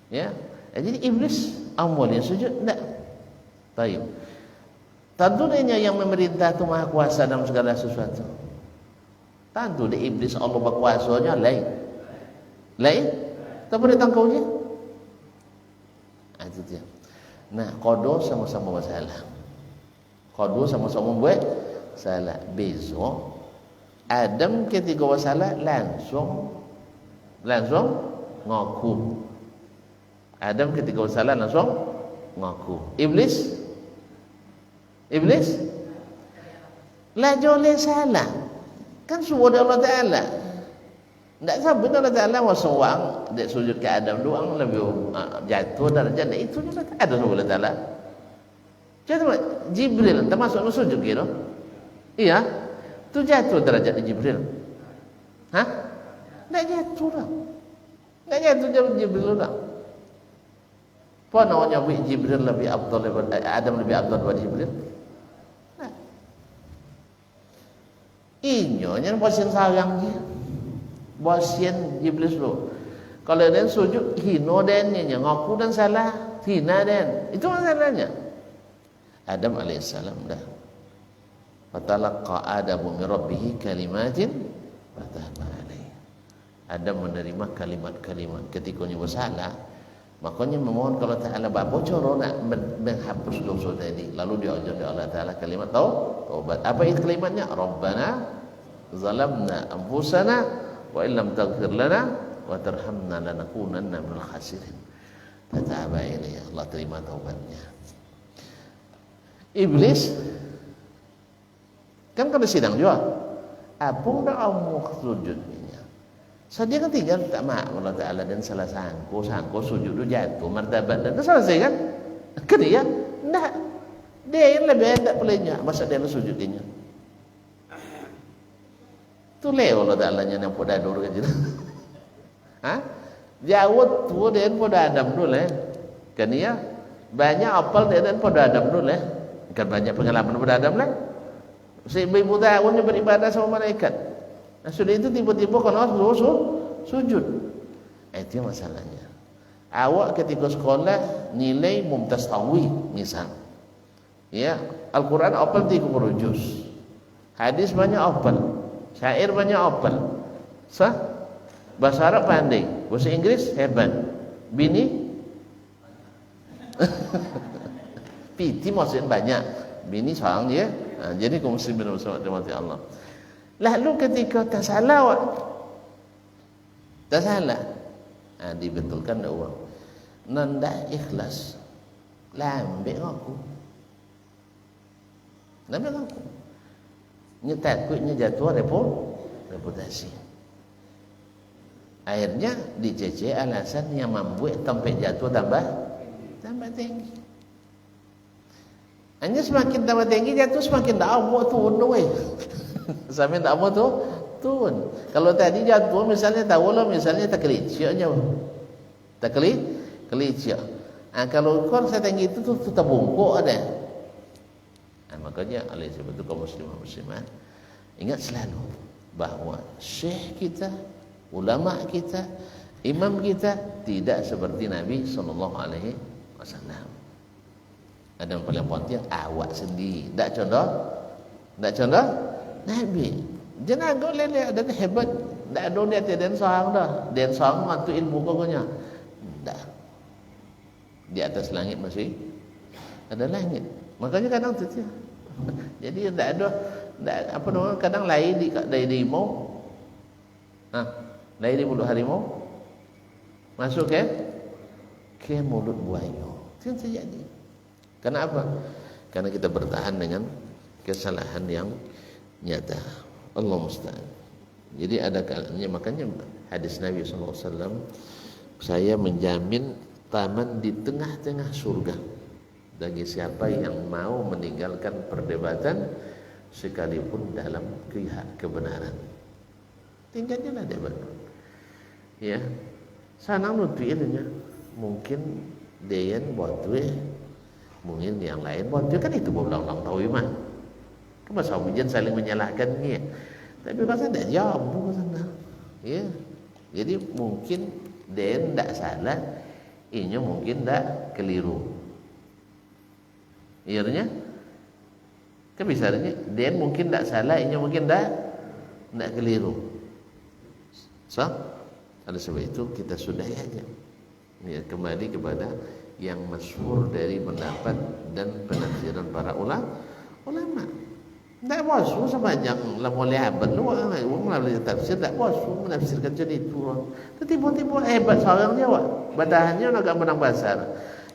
ya. Jadi iblis awalnya sujud tak. Baik. Tentunya yang memerintah itu maha kuasa dalam segala sesuatu. Tentu di iblis Allah berkuasanya lain. Tak boleh tangkau je. Itu dia. Nah, kodo sama-sama masalah. Kodo sama-sama buat salah. Besok Adam ketika bersalah langsung ngaku. Adam ketika bersalah langsung ngaku. Iblis lah joleh salah. Kan suruh Allah Ta'ala. Tak sampai Allah Ta'ala wasawang dia sujud ke Adam doang lebih jatuh darjah dan itu juga tak ada Allah Ta'ala. Jadi Jibril termasuk sujud gitu. Iya. Tu jatuh darjah Jibril. Hah? Tak jatuh dah. Tak jatuh Jibril dah. Apa namanya Jibril lebih afdal daripada Adam lebih afdal daripada Jibril? Nah. Inyo nya pasien sayang dia. Bosien iblis lu. Kalau dan sujud hino dennya ngaku dan salah, hina den. Itu masalahnya. Adam alaihissalam dah. Fatalaqa Adamu min rabbih kalimatin fataba alaihi. Adam menerima kalimat-kalimat ketika nya bersalah, makanya memohon kalau Taala bocor nak menghapus dosa tadi. Lalu diajar oleh Allah Taala kalimat taubat. Apa itu kalimatnya? Rabbana zalamna anfusana wa illam taghfir lana wa tarhamna lanakunanna minal khasirin. Fataba ilaihi. Allah terima taubatnya. Iblis kan kena sidang juga. Apung dah Allah sujudnya. So dia kan tinggal tak mak Allah Ta'ala dan salah sangko sujud tu jatuh martabat dan selesai kan? Kan dia? Tak. Dia yang lebih enak pelenya masa dia sujudnya. Tu leh Allah Ta'ala nya nampak dadur kan gitu. Ha? Jauh tu dia pada Adam dulu leh. Kan dia banyak apal dia dan pada Adam dulu leh. Kan banyak pengalaman pada Adam leh. Seribu tahunnya beribadah sama malaikat. Nah, sudah itu tiba-tiba kena sujud. Itu masalahnya. Awak ketika sekolah nilai mumtaz tawi misal. Ya, Al-Quran hafal 30 juz. Hadis banyak hafal. Syair banyak hafal. Sah? Bahasa Arab pandai. Bahasa Inggris hebat. Bini piti maksudnya banyak. Bini seorang dia. Jadi kaum muslimin bersama Allah. Lalu ketika tak salah dibetulkan dah orang. Nanda ikhlas. Lambe aku. Nya takutnya jatuh reputasi. Akhirnya dicece alasan yang membuat tempat jatuh tambah tinggi. Hanya semakin tambah tinggi jatuh semakin tak awak turun weh. Sampai tak awak turun. Kalau tadi jatuh misalnya tahu lah misalnya tak keliciknya. Tak kelicik. Kalau kau setinggi itu tu terbungkuk ada. Makanya oleh sebab itu kaum muslimat ingat selalu bahawa syekh kita, ulama kita, imam kita tidak seperti Nabi SAW. Ada yang paling penting awak sendiri. Tak contoh Nabi. Jangan agak lelek dan hebat. Tak ada dia tiada seorang dah. Dia seorang tu ilmu pokoknya. Tak. Di atas langit masih ada langit. Makanya kadang tu dia. Jadi tak ada apa nama kadang lain dari harimau. Lain di mulut harimau. Masuk ke mulut buaya. Itu yang terjadi. Kenapa? Karena kita bertahan dengan kesalahan yang nyata. Allah musta'an. Jadi ada kalanya makanya hadis Nabi SAW, saya menjamin taman di tengah-tengah surga bagi siapa yang mau meninggalkan perdebatan sekalipun dalam kebenaran. tinggalnya lah dia betul. Ya, sanang nutuilnya mungkin dia buat mungkin yang lain buat kan itu berulang-ulang tahu iman. Kan masa hujan saling menyalahkan ni. Tapi pasal tak jawab sana. Ya, jadi mungkin dia tidak salah, inya mungkin tidak keliru. Ianya kan misalnya dia mungkin tidak salah, inya mungkin tidak keliru. So, oleh sebab itu kita sudahi aja. Ya, kembali kepada yang masyhur dari pendapat dan penafsiran para ulama. Tak bosu sepanjang la boleh abad lu melalui tafsir tak bosu menafsirkan jadi itu. Tiba-tiba hebat seorang Jawa. Badahannya agak menang besar.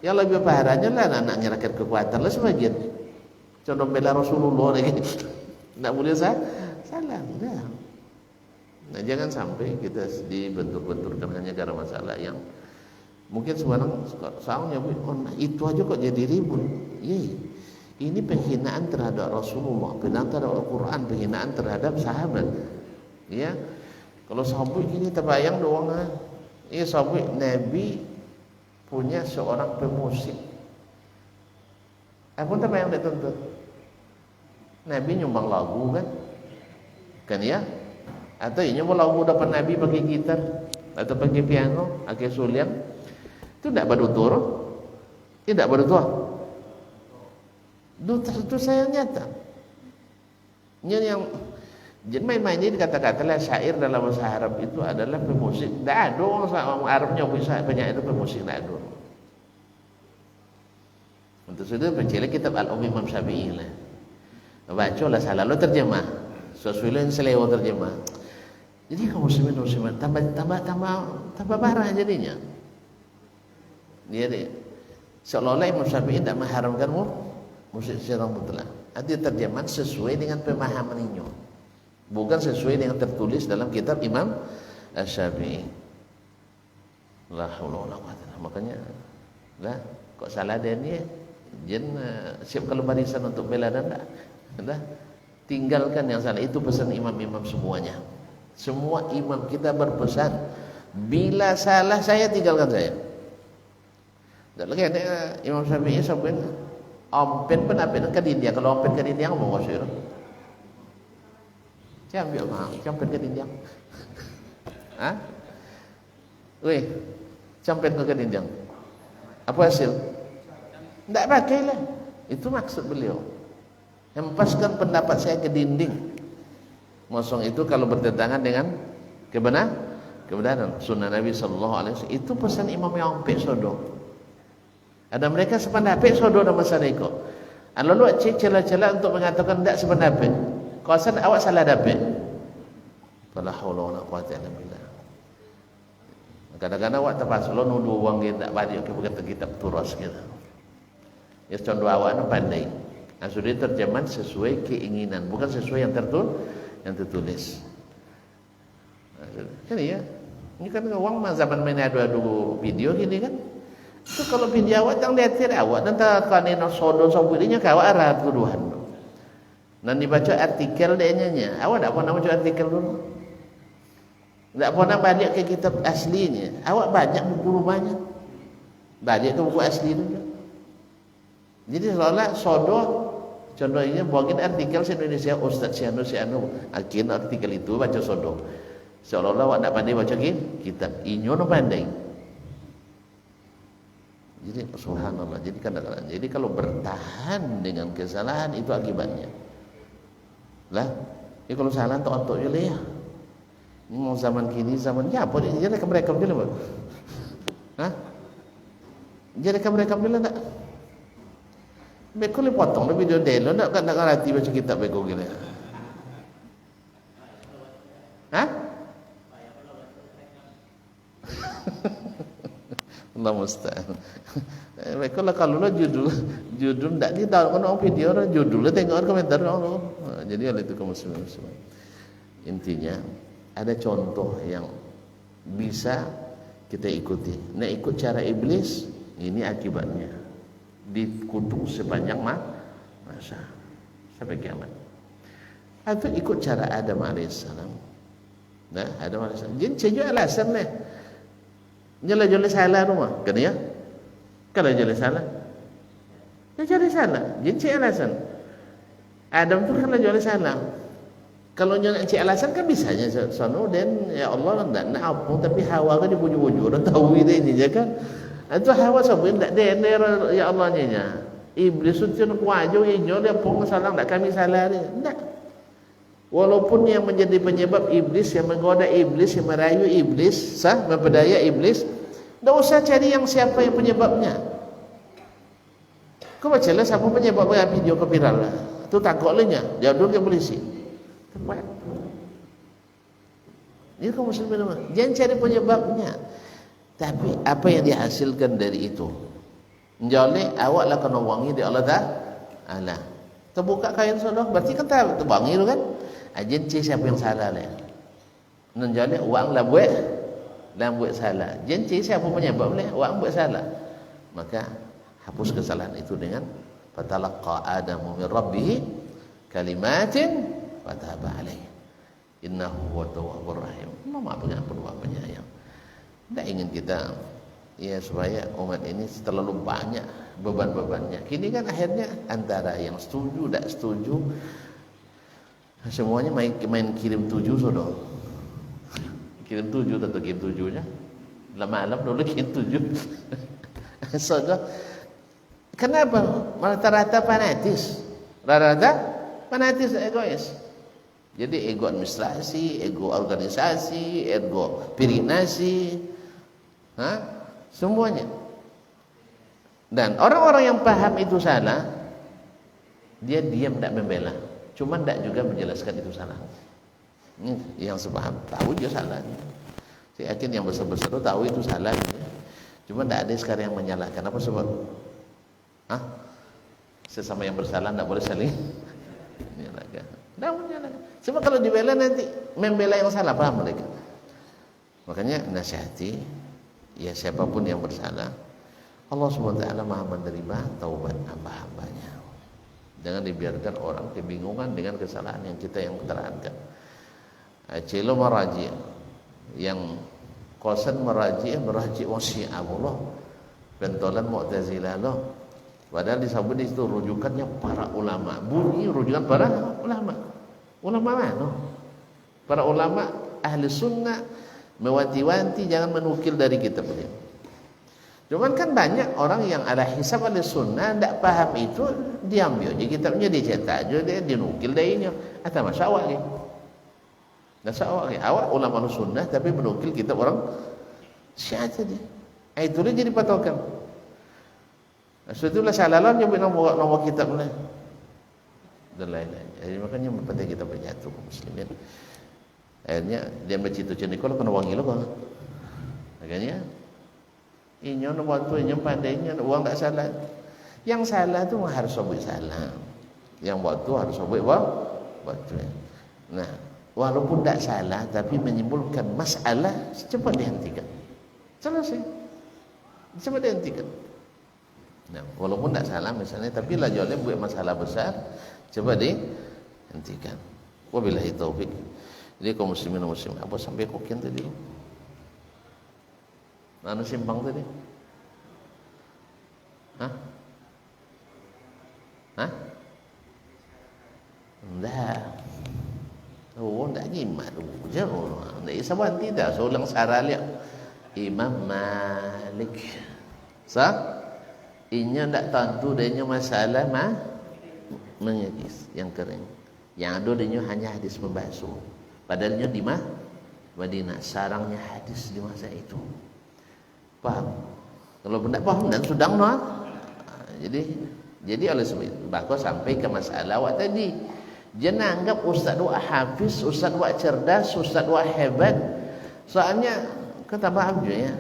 Yang lebih parahnya lah anaknya rakyat kekuatan lah sebagian. Contoh bela Rasulullah lagi. Tak boleh salah. Nah, jangan sampai kita dibentur-benturkan hanya karena masalah yang mungkin sekarang soalnya itu aja kok jadi ribut. Iya. Ini penghinaan terhadap Rasulullah, penghinaan terhadap Al-Quran, penghinaan terhadap sahabat. Ya, kalau sahabat ini terbayang doang. Ya, sahabat Nabi punya seorang pemusik. Apa terbayang dia tuntut? Nabi nyumbang lagu kan ya? Atau ini mau lagu dapat Nabi pakai gitar atau pakai piano, pakai sulian, itu tidak berdutur, tidak berdutur. Itu saya nyata. Ini yang jadi main-main ini kata-kata lah syair dalam bahasa Arab itu adalah pemusik. Tak ada orang Arabnya bisa banyak itu pemusik, tak ada. Untuk itu baca kitab Al-Ummi Imam Syafi'i lah. Baca lah salah lo terjemah. Sesuai yang selewa terjemah. Jadi kaum muslimin tambah parah jadinya. Jadi seolah-olah Imam Syafi'i tidak mengharamkan musik secara mutlak. Artinya terjemahan sesuai dengan pemahaman ini, bukan sesuai dengan tertulis dalam kitab Imam Syafi'i. La haula wala quwwata. Makanya lah kok salah dia ni siap kalau barisan untuk bela dan dah tinggalkan yang salah. Itu pesan imam-imam semuanya. Semua imam kita berpesan, bila salah saya tinggalkan saya. Tak lagi Imam Syafi'i sampai Ompen pun apa nak kedindiang. Kalau ompen kedindiang mau ngosir. Jangan biar mahal. Campen kedindiang. Ah? Weh, campen ke kedindiang. Apa hasil? Tak pakailah. Itu maksud beliau. Hempaskan pendapat saya ke dinding. Mosong itu kalau bertentangan dengan kebenaran sunnah Nabi sallallahu alaihi wasallam. Itu pesan Imam yang ompek sodok. Ada mereka sependapat sodor dan masalah itu. Lalu cek celah-celah untuk mengatakan tidak sependapat. Kawasan awak salah dapat. Fala haula wala quwwata illa billah. Kadang-kadang awak terpaksa lo nuduh uang kita balik ke bukan kitab turas kita. Ya contoh awak nu pandai. Sudah terjemahan sesuai keinginan, bukan sesuai yang tertulis. Kan ya. Ini kan uang zaman main adu-adu video gini kan. Itu kalau video awak yang lihat awak dan takanin sodon saburinya kawak arah tuduhan. Dan dibaca artikel dia awak tak pernah baca artikel dulu. Tak pernah balik ke kitab aslinya. Awak banyak buku rumahnya. Balik ke buku asli dulu. Jadi seolah sodon contohnya buangin artikel se-Indonesia Ustaz Sianu akhirnya artikel itu baca sodon. Seolah-olah awak tak pandai baca kitab. Inyo no pandai. Jadi subhanallah. Jadi kadang-kadang jadi kalau bertahan dengan kesalahan itu akibatnya. Lah, kalau salah tok-tok je ya. Ini mau zaman kini zamannya apa dia jadi mereka bila apa? Hah? Jadi mereka bila tak? Beko le potong le video delo nak ngerti baca kitab beko gila. Hah? Allah musta'an. Mereka lah kalau lah judul tak di tahu kan orang video lah judulnya tengok komentar orang. Jadi hal itu kaum muslimin. Intinya ada contoh yang bisa kita ikuti. Nak ikut cara iblis, ini akibatnya dikutuk sepanjang masa sampai kiamat. Atau ikut cara Adam alaihissalam, Nah, ada alasan. Jin cejo alasan lah. Nyala-jala salah rumah, kan ya? Kalau jala salah, ya jala salah. Jin cik alasan. Adam tu kan jala salah. Kalau jangan cik alasan kan bisanya sono dan ya Allah nak apa tapi Hawa kan dibuju-buju orang tahu ini je kan. Itu Hawa sebab tak ada ya Allah nya. Iblis tu nak wajah inyo dia pun salah tak kami salah dia. Tak. Walaupun yang menjadi penyebab iblis, yang menggoda iblis, yang merayu iblis, memperdaya iblis, tak usah cari yang siapa yang penyebabnya. Kau bacalah siapa penyebabnya video ke viral lah. Tu takutnya, jauh ke polisi. Tempat. Ini kaum muslimin, jangan cari penyebabnya. Tapi apa yang dihasilkan dari itu? Menjolek awaklah kena wangi di Allah Ta'ala. Terbuka kain sodoh, berarti kan terbangi tu kan? Ajen cik siapa yang salah lah. Menjolek wang lah buat salah. Jen cik siapa penyebab lah, wang buat salah. Maka hapus kesalahan itu dengan fatalaqa Adamu min rabbih kalimatin fataba alaih innahu huwa tawwabur rahim. Maha pengampun Maha penyayang. Tak ingin kita ya supaya umat ini terlalu banyak beban-bebannya. Kini kan akhirnya antara yang setuju tak setuju semuanya main kirim tujuh sudah. Kirim tujuh atau kirim tujuhnya. Malam dulu kirim tujuh. Sudah. Kenapa? Rata-rata fanatis. Rata-rata fanatis egois. Jadi ego administrasi, ego organisasi, ego pirinasi, semuanya. Dan orang-orang yang paham itu salah, dia diam tak membela, cuma tak juga menjelaskan itu salah. Ini yang sepaham tahu dia salah. Saya yakin yang besar-besar itu tahu itu salah. Cuma tak ada sekarang yang menyalahkan. Apa sebab? Sesama yang bersalah tak boleh saling menyalahkan. Tak menyalahkan. Sebab kalau dibela nanti membela yang salah, paham mereka. Makanya nasihati, ya siapapun yang bersalah, Allah SWT Maha menerima taubat hamba-hambanya. Jangan dibiarkan orang kebingungan dengan kesalahan yang kita yang terangkan. Celo meraji, yang kosan meraji wasi'ah Allah, pentolan Mu'tazilah Allah. Padahal disebut di situ rujukannya para ulama. Bunyi rujukan para ulama. Ulama mana? Para ulama ahli sunnah mewanti-wanti jangan menukil dari kitab beliau. Cuman kan banyak orang yang ada hisab ahli sunnah tidak paham itu, diambil aja kitabnya, dicetak aja, dia dinukil darinya. Atau masa awak ni? Masa awak ni? Awak ulama ahli sunnah tapi menukil kitab orang Syiah saja. Itu dia jadi patokan. Sebetulnya salah lah nyebut nombor kitab lah dan lain-lain. Jadi makanya penting kita bersatu kaum muslimin. Akhirnya dia bercerita macam ni, kalau kena wangi lo kan. Makanya inyo nombor tu inyo pandainya uang tak salah. Yang salah tu harus buat salah. Yang buat tu harus buat tu. Nah, walaupun tak salah tapi menimbulkan masalah, cepat dihentikan. Selesai. Cepat dihentikan. Nah, walaupun tak salah misalnya, tapi lajolnya buat masalah besar, coba dihentikan. Wabillahi taufik. Jadi kaum muslimin dan muslimat, apa sampai kokian tadi? Mana simpang tadi? Enggak. Enggak nyimak dulu. Jangan. Enggak isawan tidak. Seorang saraliak. Imam Malik. Inya tak tentu denya masalah mengikis yang kering. Yang ada denya hanya hadis membasuh. Padahalnya di Madinah sarangnya hadis di masa itu. Paham? Kalau tidak paham dan sudah Jadi oleh sebab itu bahkan sampai ke masalah awak tadi. Jangan anggap ustaz wak hafiz, ustaz wak cerdas, ustaz wak hebat. Soalnya kata maaf je ya.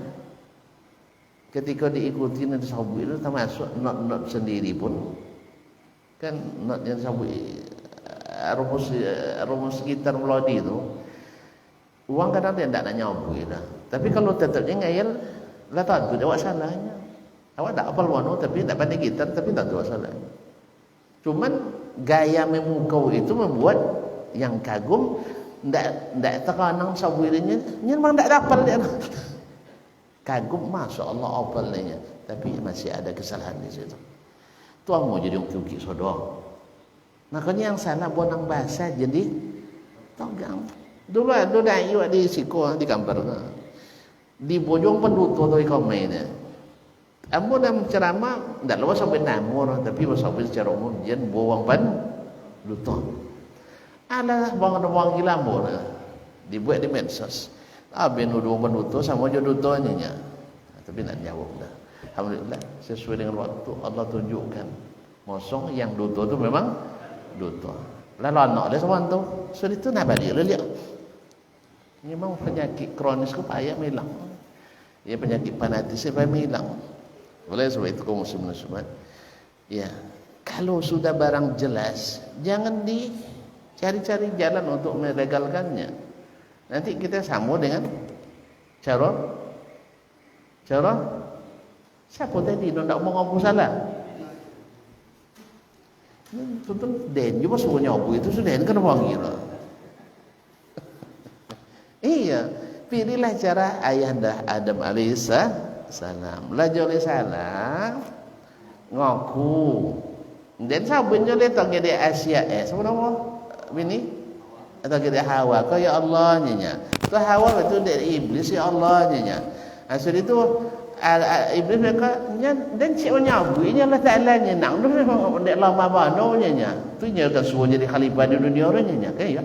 Ketika diikuti nanti sahabu itu termasuk not sendiri pun kan not yang sahabu rumus sekitar melodi itu uang kadang dia tidak nak nyabu dah. Tapi kalau tetapnya ngayal lah tahu awak salahnya. Awak tak hafal wano tapi tak pandai gitar tapi tak tahu salahnya. Cuman gaya memukau itu membuat yang kagum ndak terkenang sawirinya memang ndak dapal dia. Kagum masya Allah opalnya, tapi masih ada kesalahan di situ. Tuang mau jadi uki sodong. Makanya yang salah bonang bahasa jadi togang. Dulu ada dayu di siko di kampar. Di bojong penduto tu kau mainnya. Ambo dalam ceramah ndak luas sampai namur, tapi sampai secara umum jen bawang pan duto. Alah bawang gilambo dibuat di medsos. Ben udah penduto sama aja dutonya. Tapi nak jawab dah. Alhamdulillah sesuai dengan waktu Allah tunjukkan. Mosong yang duto tu memang duto. Lalu anak dia sama tu. So itu nak balik dia. Memang penyakit kronis ku payah hilang. Ya penyakit fanatis payah hilang. Oleh sebab itu kaum muslimin, ya kalau sudah barang jelas, jangan dicari-cari jalan untuk melegalkannya. Nanti kita sama dengan cara siapa tadi nak mau ngomong salah. Betul den juga suruh nyobu itu sudah den kan wangi lah. Iya, pilihlah cara ayahanda Adam alaihissalam. Lah jole salah ngaku. Dan sabun jole tak gede Asia sebenarnya bini atau gede Hawa kau ya Allah nya. Tu Hawa itu dari iblis ya Allah nya. Asal itu iblis mereka dan cik nyabu ini Allah Taala nya nang tu memang dek lama bano nya. Tu nya kan suruh jadi khalifah di dunia orangnya kan ya.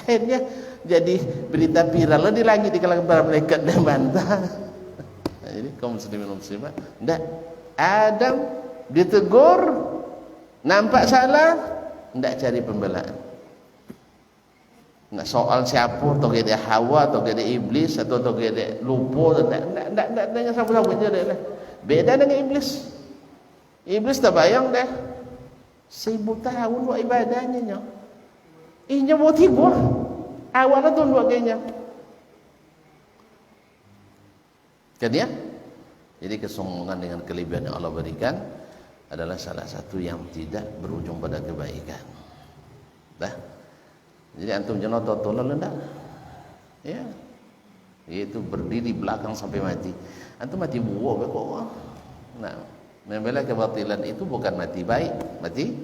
Akhirnya jadi berita viral di langit di kalangan para malaikat dan bantah. Nah, jadi kaum muslimin muslimat, ndak Adam ditegur nampak salah, ndak cari pembelaan. Ndak soal siapa atau gede Hawa atau gede iblis atau gede lupa ndak dengan siapa-siapa je dah. Beda dengan iblis. Iblis tak bayang dah 1000 tahun buat ibadahnya nya. Inya mau tiba. Awalnya tu buat kayaknya. Kan ya? Jadi kesombongan dengan kelebihan yang Allah berikan adalah salah satu yang tidak berujung pada kebaikan. Dah. Jadi antum jangan tolol enggak. Ya. Yaitu berdiri belakang sampai mati. Antum mati buah kok. Nah, membela kebatilan itu bukan mati baik, mati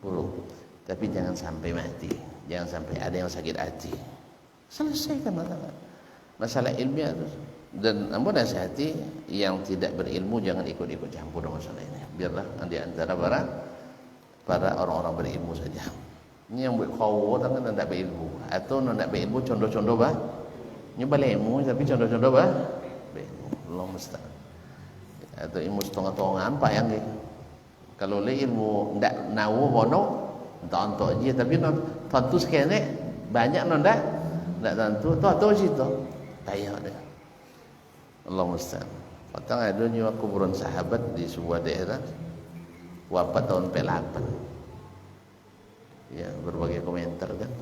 buruk. Tapi jangan sampai mati. Jangan sampai ada yang sakit hati. Selesaikan masalah ilmiah itu. Dan ampun nasihati yang tidak berilmu jangan ikut-ikut campur dalam masalah ini. Biarlah di antara para orang-orang berilmu saja. Ini yang buat kau tangan tak berilmu atau nak berilmu condo-condo bah. Nyoba ilmu tapi condo-condo bah. Allah musta'an. Atau ilmu setengah-tengah apa yang ni? Kalau le ilmu ndak nawu bono entok je tapi non tentu sekene banyak non ndak tentu tu situ payah dia. Allah musta'an. Patang ada nyawa kuburan sahabat di sebuah daerah wafat tahun 48. Ya, berbagai komentar kan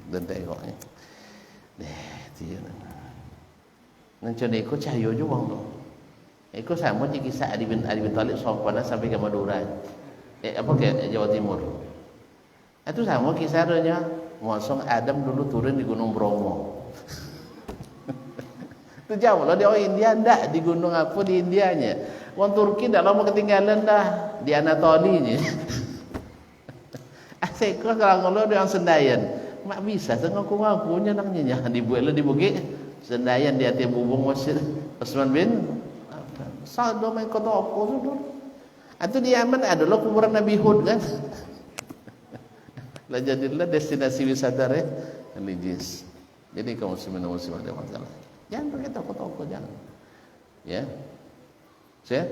dan tengoknya. Dia nanti ikut cahaya juga bang tu. Ikut sama je kisah Ali bin Thalib sopan sampai ke Madura. Apa ke Jawa Timur. Itu sama kisahnya. Mosong Adam dulu turun di Gunung Bromo. Itu jauh lah di India ndak di gunung apa di Indianya. Orang Turki dah lama ketinggalan dah di Anatolinya. Asyik kalau dia orang Sendayan. Mak bisa ngaku-ngakunya naknya dibuat di bukit Sendayan di atas bubung Masjid Osman bin Sado main kota apa tu? Atau di Yaman adalah kuburan Nabi Hud kan? Lah jadilah destinasi wisata religius. Jadi kaum muslimin dan muslimat ada masalah. Jangan pakai toko-toko jangan. Ya. Saya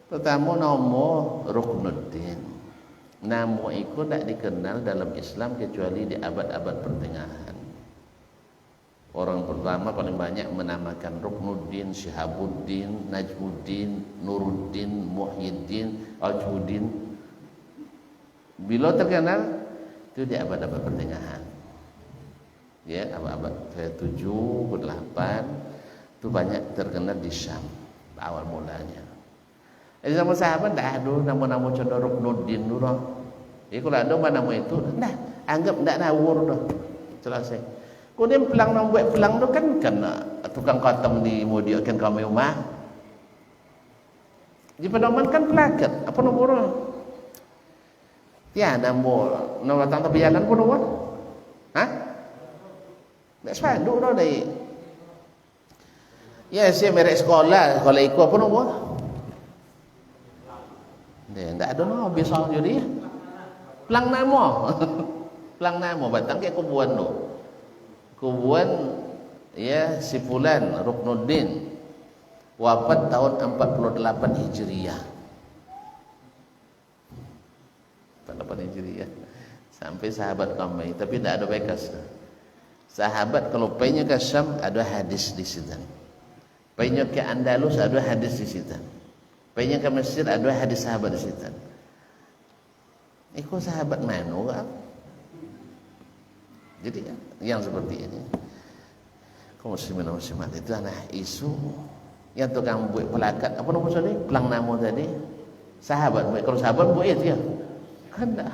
pertama nama Ruknuddin. Nama itu tidak dikenal dalam Islam kecuali di abad-abad pertengahan. Orang pertama paling banyak menamakan Ruknuddin, Syihabuddin, Najmuddin, Nuruddin, Muhyiddin, Ajmuddin. Bila terkenal itu di abad-abad pertengahan. Ya, abad-abad ke-7, ke-8 itu banyak terkenal di Syam awal mulanya. Jadi sama sahabat dah ada nama-nama contoh Ruknuddin dulu. Kalau ada nama itu, nah anggap ndak nawur dah. Selesai. Kemudian pelang nak buat pelang tu kan tukang kotam di modiakan kami rumah. Di pedoman kan pelakat. Apa nombor? Tiada nombor datang tepi jalan pun nombor. Hah? Tak sepanduk dah dari. Ya, saya merek sekolah ikut apa nombor? Dia tak ada nombor biasa jadi. Pelang nama. Pelang nama batang ke kubuan tu. Kubuan ya si Fulan Ruknuddin wafat tahun 48 Hijriah. 48 Hijriah. Sampai sahabat kami, tapi tidak ada bekas. Sahabat kalau perginya ke Syam ada hadis di situ. Perginya ke Andalus ada hadis di situ. Perginya ke Mesir ada hadis sahabat di situ. Ikut sahabat mana kan? Jadi yang seperti ini, kaum muslimin dan muslimat itu adalah isu yang tukang buat pelakat apa nama tadi? Pelang nama tadi. Sahabat buat, kalau sahabat buat itu ya. Kan dah.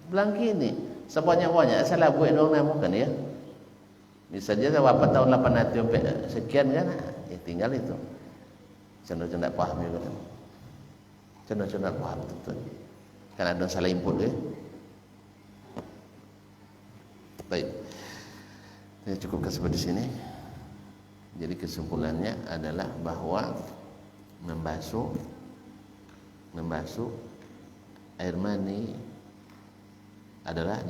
Bilang gini, sebanyak-banyak salah buat dong nama kan ya. Misalnya saya wafat tahun 800 sekian kan, ya tinggal itu. Cenderung paham juga kan. Cenderung paham betul. Kan ada salah input ya. Baik. Saya cukupkan sampai di sini. Jadi kesimpulannya adalah bahwa membasuh air mani adalah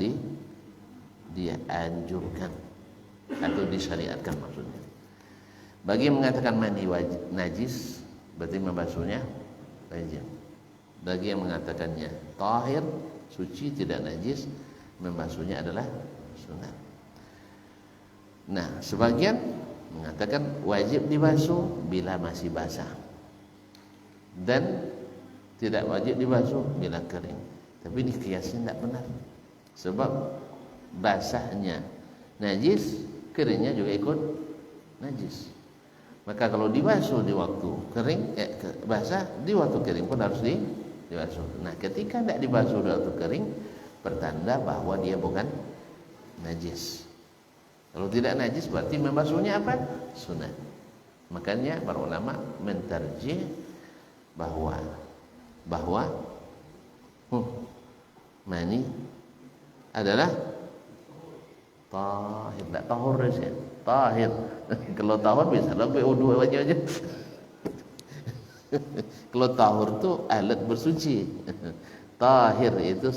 dianjurkan atau disyariatkan maksudnya. Bagi yang mengatakan mani najis berarti membasuhnya wajib. Bagi yang mengatakannya tahir, suci tidak najis, membasuhnya adalah sunat. Nah, sebagian mengatakan wajib dibasuh bila masih basah dan tidak wajib dibasuh bila kering. Tapi ini kiasnya tidak benar. Sebab basahnya najis, keringnya juga ikut najis. Maka kalau dibasuh di waktu kering, basah di waktu kering pun harus dibasuh. Nah, ketika tidak dibasuh di waktu kering, pertanda bahwa dia bukan najis. Kalau tidak najis berarti membasuhnya apa? Sunat. Makanya para ulama mentarjih bahwa mani adalah tahir, tak tahur saja. Tahir. Kalau tahur bisa lebih wudu aja. Kalau tahur tu alat bersuci. Tahir itu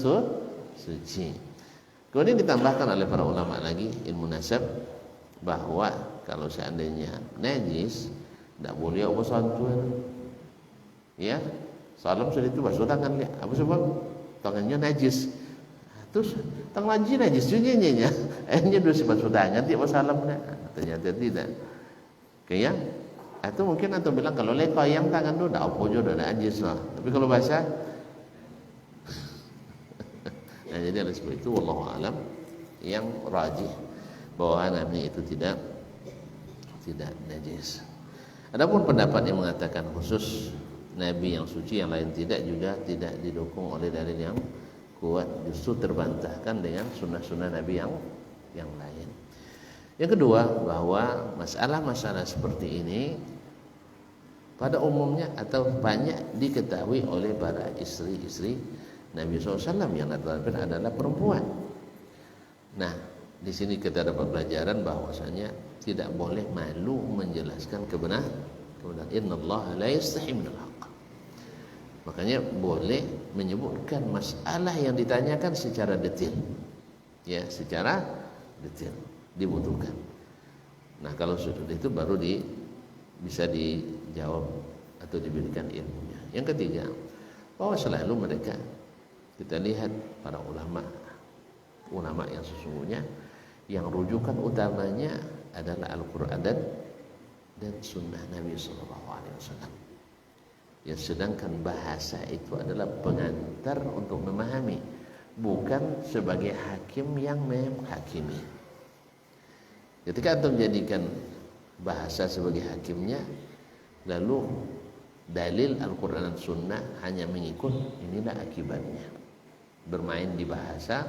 suci. Kemudian ditambahkan oleh para ulama lagi ilmu nasab bahwa kalau seandainya najis tidak boleh apa santun. Ya, salam sudah itu basuh tangan dia. Apa sebab? Tangannya najis. Terus tangan najis juga nya. Akhirnya dosa basuh tangan dia salam dah. Ternyata tidak. Kayak atau mungkin atau bilang kalau lekayang tangan tu dah apa juga dah najis lah. Tapi kalau basah nah, jadi oleh sebab itu wallahu alam yang rajih bahwa namanya itu tidak najis. Adapun pendapat yang mengatakan khusus nabi yang suci yang lain tidak juga tidak didukung oleh dalil yang kuat, justru terbantahkan dengan sunnah-sunnah nabi yang lain. Yang kedua, bahwa masalah-masalah seperti ini pada umumnya atau banyak diketahui oleh para istri-istri Nabi SAW yang adalah perempuan. Nah, di sini kita dapat pelajaran bahwasanya tidak boleh malu menjelaskan kebenaran. Innallaha la yastahi minal haqq. Makanya boleh menyebutkan masalah yang ditanyakan secara detail. Ya, secara detail dibutuhkan. Nah, kalau sudah itu baru bisa dijawab atau diberikan ilmunya. Yang ketiga, bahwa selalu mereka kita lihat para ulama yang sesungguhnya yang rujukan utamanya adalah Al-Quran dan Sunnah Nabi SAW. Ya, sedangkan bahasa itu adalah pengantar untuk memahami, bukan sebagai hakim yang menghakimi. Ketika antum menjadikan bahasa sebagai hakimnya, lalu dalil Al-Quran dan Sunnah hanya mengikut, inilah akibatnya. Bermain di bahasa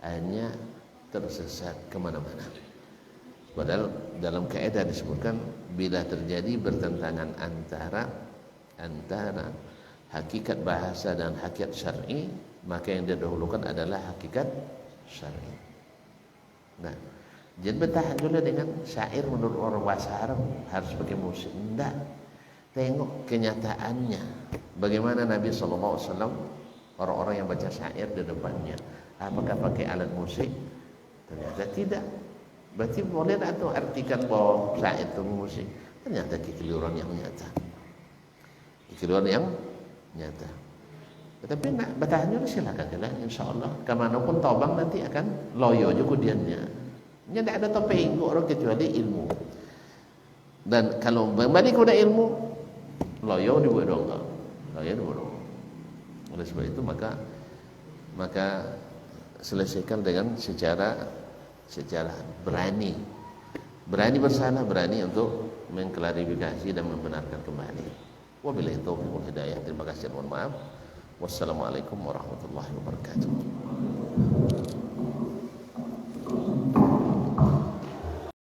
hanya tersesat kemana-mana. Padahal dalam kaidah disebutkan bila terjadi bertentangan antara hakikat bahasa dan hakikat syar'i, maka yang didahulukan adalah hakikat syar'i. Nah, jangan bertahan dulu dengan syair menurut orang bahasa Arab harus pakai musik. Enggak. Tengok kenyataannya. Bagaimana Nabi SAW, orang-orang yang baca syair di depannya, apakah pakai alat musik? Ternyata tidak. Berarti boleh tak tu artikan bahwa syair itu musik? Ternyata kekeliruan yang nyata. Kekeliruan yang nyata. Tetapi nak bertahan dulu silakan jalan, insyaAllah. Kemanapun tobang nanti akan loyo juga diannya. Tidak ada topeng orang kecuali ilmu. Dan kalau kembali kepada ilmu, loyo juga dong. Loyo juga dong. Oleh sebab itu maka selesaikan dengan secara berani bersalah, berani untuk mengklarifikasi dan membenarkan kembali. Wabillahi taufiq wal hidayah. Terima kasih dan mohon maaf. Wassalamualaikum warahmatullahi wabarakatuh.